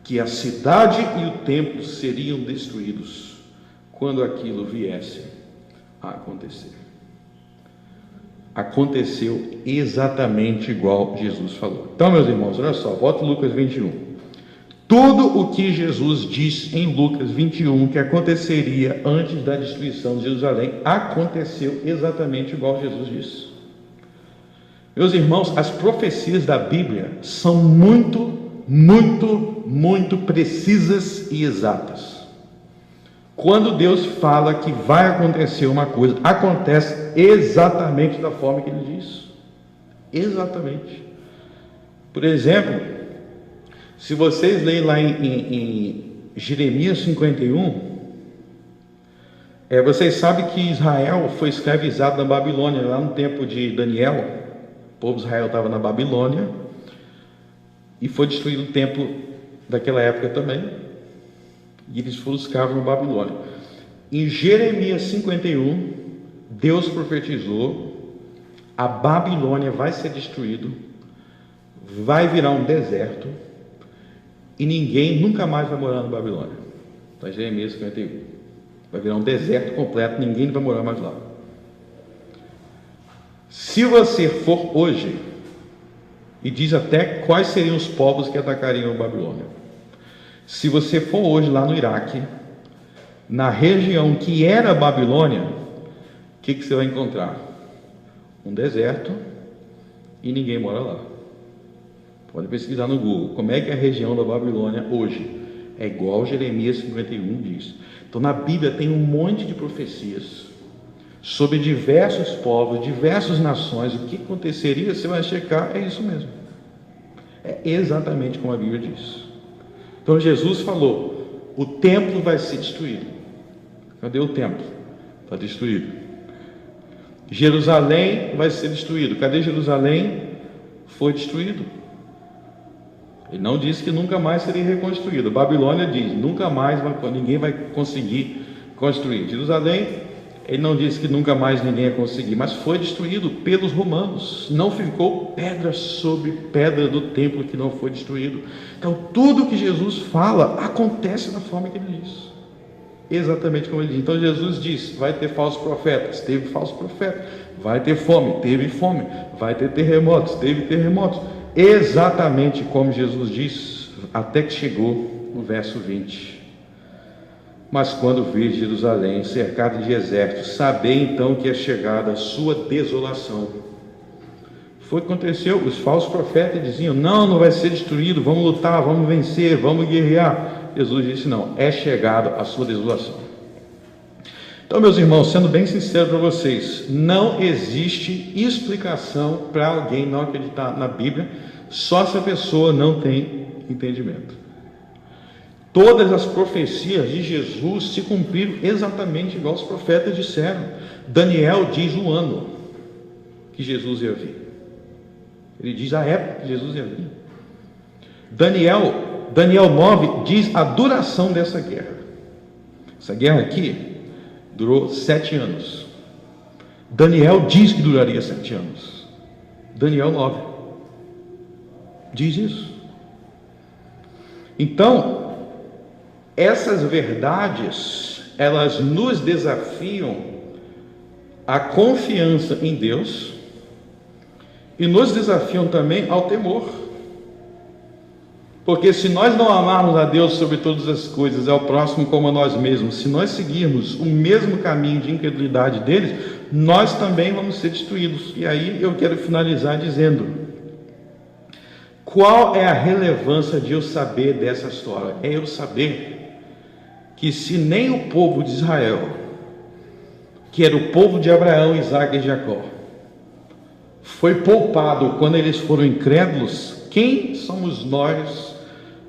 que a cidade e o templo seriam destruídos quando aquilo viesse a acontecer. Aconteceu exatamente igual Jesus falou. Então, meus irmãos, olha só, volta Lucas 21. Tudo o que Jesus diz em Lucas 21 que aconteceria antes da destruição de Jerusalém, aconteceu exatamente igual Jesus disse. Meus irmãos, as profecias da Bíblia são muito precisas e exatas. Quando Deus fala que vai acontecer uma coisa, acontece exatamente da forma que Ele diz. Exatamente. Por exemplo, se vocês lerem lá em Jeremias 51, vocês sabem que Israel foi escravizado na Babilônia, lá no tempo de Daniel. O povo de Israel estava na Babilônia e foi destruído o templo daquela época também, e eles foram escravos na Babilônia. Em Jeremias 51, Deus profetizou: a Babilônia vai ser destruído, vai virar um deserto e ninguém nunca mais vai morar na Babilônia. Então, Jeremias 51 vai virar um deserto completo, ninguém vai morar mais lá. Se você for hoje, e diz até quais seriam os povos que atacariam a Babilônia. Se você for hoje lá no Iraque, na região que era a Babilônia, o que você vai encontrar? Um deserto e ninguém mora lá. Pode pesquisar no Google, como é que é a região da Babilônia hoje? É igual Jeremias 51 diz. Então na Bíblia tem um monte de profecias sobre diversos povos, diversas nações. O que aconteceria, você vai checar, é isso mesmo. É exatamente como a Bíblia diz. Então Jesus falou: o templo vai ser destruído. Cadê o templo? Está destruído. Jerusalém vai ser destruído. Cadê Jerusalém? Foi destruído. Ele não disse que nunca mais seria reconstruído. Babilônia diz: nunca mais ninguém vai conseguir construir. Jerusalém, ele não disse que nunca mais ninguém ia conseguir, mas foi destruído pelos romanos. Não ficou pedra sobre pedra do templo que não foi destruído. Então tudo que Jesus fala acontece da forma que ele diz, exatamente como ele diz. Então Jesus disse: vai ter falsos profetas, teve falsos profetas. Vai ter fome, teve fome. Vai ter terremotos, teve terremotos. Exatamente como Jesus diz, até que chegou no verso 20. Mas quando vir Jerusalém cercada de exércitos, sabei então que é chegada a sua desolação. Foi o que aconteceu. Os falsos profetas diziam: não vai ser destruído, vamos lutar, vamos vencer, vamos guerrear. Jesus disse: não, é chegada a sua desolação. Então, meus irmãos, sendo bem sincero para vocês, não existe explicação para alguém não acreditar na Bíblia, só se a pessoa não tem entendimento. Todas as profecias de Jesus se cumpriram exatamente igual os profetas disseram. Daniel diz o ano que Jesus ia vir. Ele diz a época que Jesus ia vir. Daniel 9 diz a duração dessa guerra. Essa guerra aqui durou 7 anos. Daniel diz que duraria 7 anos. Daniel 9. Diz isso. Então, essas verdades, elas nos desafiam à confiança em Deus e nos desafiam também ao temor. Porque se nós não amarmos a Deus sobre todas as coisas, ao próximo como a nós mesmos, se nós seguirmos o mesmo caminho de incredulidade deles, nós também vamos ser destruídos. E aí eu quero finalizar dizendo: qual é a relevância de eu saber dessa história? É eu saber que se nem o povo de Israel, que era o povo de Abraão, Isaque e Jacó, foi poupado quando eles foram incrédulos, quem somos nós,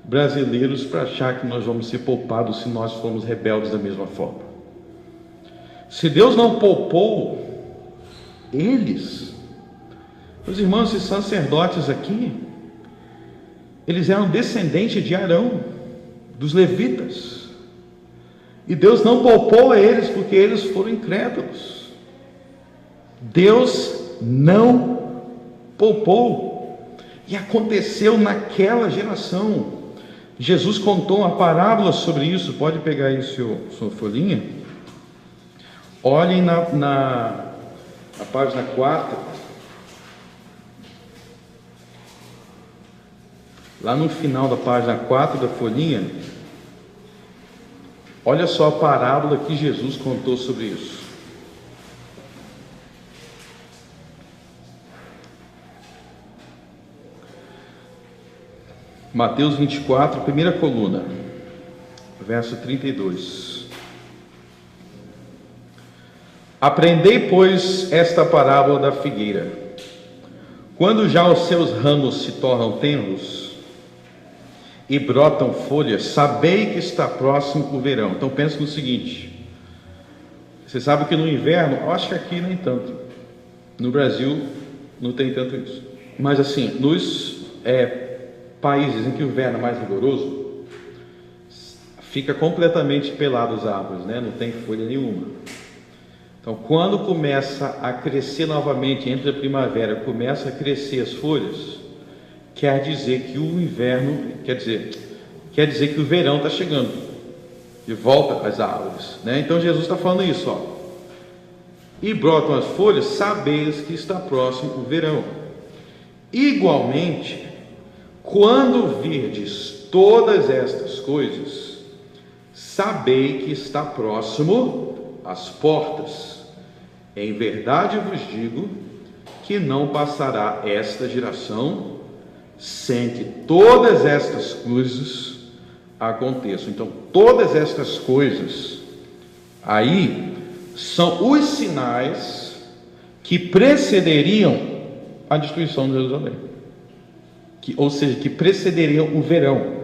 brasileiros, para achar que nós vamos ser poupados se nós formos rebeldes da mesma forma? Se Deus não poupou eles, os irmãos, esses sacerdotes aqui, eles eram descendentes de Arão, dos levitas, e Deus não poupou a eles porque eles foram incrédulos. Deus não poupou, e aconteceu naquela geração. Jesus contou uma parábola sobre isso. Pode pegar aí sua folhinha. Olhem na página 4, lá no final da página 4 da folhinha, olha só a parábola que Jesus contou sobre isso. Mateus 24, primeira coluna, verso 32. Aprendei, pois, esta parábola da figueira. Quando já os seus ramos se tornam tenros e brotam folhas, sabei que está próximo o verão. Então pense no seguinte: você sabe que no inverno, eu acho que aqui nem tanto, no Brasil não tem tanto isso, mas assim, nos países em que o inverno é mais rigoroso, fica completamente pelado as árvores, né? Não tem folha nenhuma. Então, quando começa a crescer novamente, entre a primavera, começa a crescer as folhas, quer dizer que o inverno, quer dizer que o verão está chegando, de volta às árvores, né? Então Jesus está falando isso, ó. E brotam as folhas, sabeis que está próximo o verão. Igualmente, quando virdes todas estas coisas, sabei que está próximo às portas. Em verdade vos digo que não passará esta geração sem que todas estas coisas aconteçam. Então, todas estas coisas aí são os sinais que precederiam a destruição de Jerusalém, ou seja, que precederiam o verão.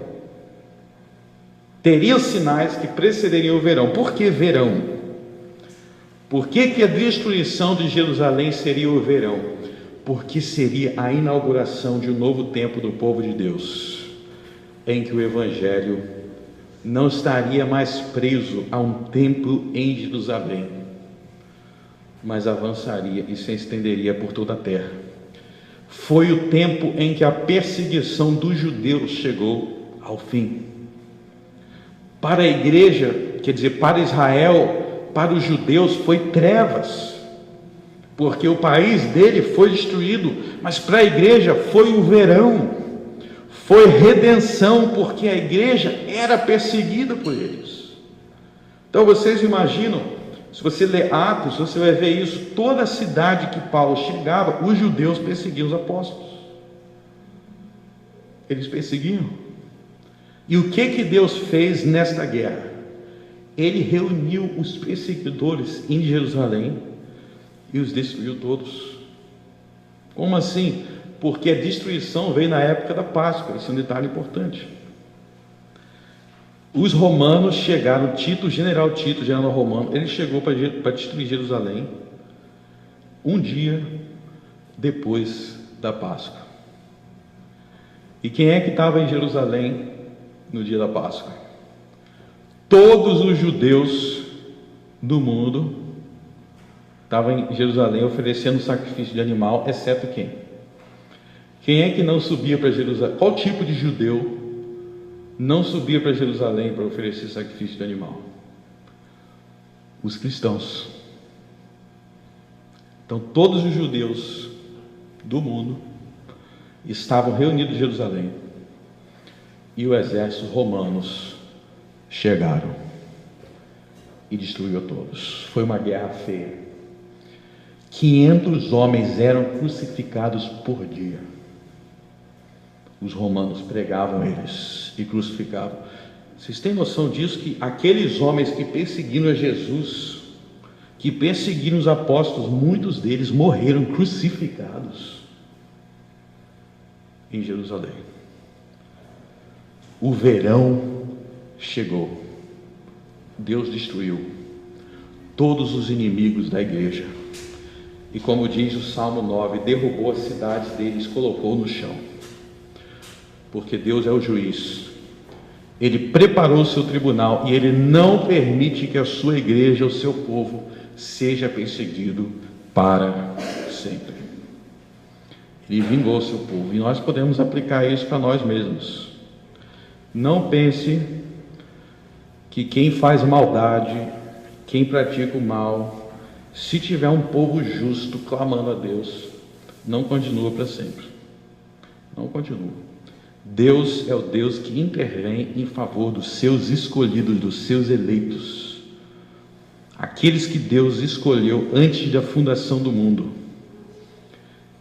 Teriam sinais que precederiam o verão. Por que verão? Por que a destruição de Jerusalém seria o verão? Porque seria a inauguração de um novo tempo do povo de Deus, em que o Evangelho não estaria mais preso a um templo em Jerusalém, mas avançaria e se estenderia por toda a terra. Foi o tempo em que a perseguição dos judeus chegou ao fim. Para a igreja, quer dizer, para Israel, para os judeus foi trevas, porque o país dele foi destruído, mas para a igreja foi o verão, foi redenção, porque a igreja era perseguida por eles. Então vocês imaginam, se você ler Atos, você vai ver isso, toda a cidade que Paulo chegava, os judeus perseguiam os apóstolos, eles perseguiam. E o que Deus fez nesta guerra? Ele reuniu os perseguidores em Jerusalém e os destruiu todos. Como assim? Porque a destruição veio na época da Páscoa. Isso é um detalhe importante. Os romanos chegaram, general romano, ele chegou para destruir Jerusalém um dia depois da Páscoa. E quem é que estava em Jerusalém no dia da Páscoa? Todos os judeus do mundo estavam em Jerusalém oferecendo sacrifício de animal, exceto quem? Quem é que não subia para Jerusalém? Qual tipo de judeu não subia para Jerusalém para oferecer sacrifício de animal? Os cristãos. Então todos os judeus do mundo estavam reunidos em Jerusalém e o exército romanos chegaram e destruiu todos. Foi uma guerra feia. 500 homens eram crucificados por dia. Os romanos pregavam eles e crucificavam. Vocês têm noção disso? Que aqueles homens que perseguiram a Jesus, que perseguiram os apóstolos, muitos deles morreram crucificados em Jerusalém. O verão chegou. Deus destruiu todos os inimigos da igreja. E como diz o Salmo 9, derrubou as cidades deles, colocou no chão. Porque Deus é o juiz. Ele preparou o seu tribunal e Ele não permite que a sua igreja, o seu povo, seja perseguido para sempre. Ele vingou o seu povo e nós podemos aplicar isso para nós mesmos. Não pense que quem faz maldade, quem pratica o mal, se tiver um povo justo clamando a Deus, não continua para sempre. Não continua. Deus é o Deus que intervém em favor dos seus escolhidos, dos seus eleitos. Aqueles que Deus escolheu antes da fundação do mundo.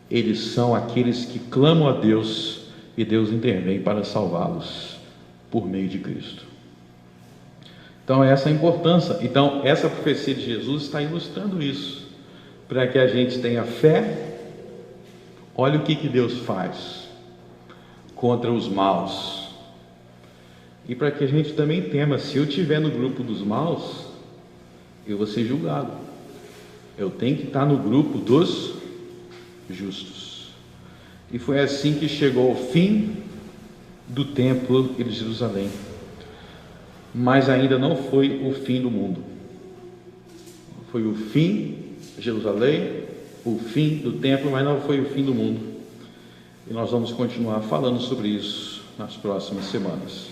Eles são aqueles que clamam a Deus e Deus intervém para salvá-los por meio de Cristo. Então essa é a importância. Então essa profecia de Jesus está ilustrando isso, para que a gente tenha fé. Olha o que Deus faz contra os maus, e para que a gente também tema: se eu estiver no grupo dos maus, eu vou ser julgado. Eu tenho que estar no grupo dos justos. E foi assim que chegou ao fim do templo de Jerusalém. Mas ainda não foi o fim do mundo. Foi o fim de Jerusalém, o fim do templo, mas não foi o fim do mundo. E nós vamos continuar falando sobre isso nas próximas semanas.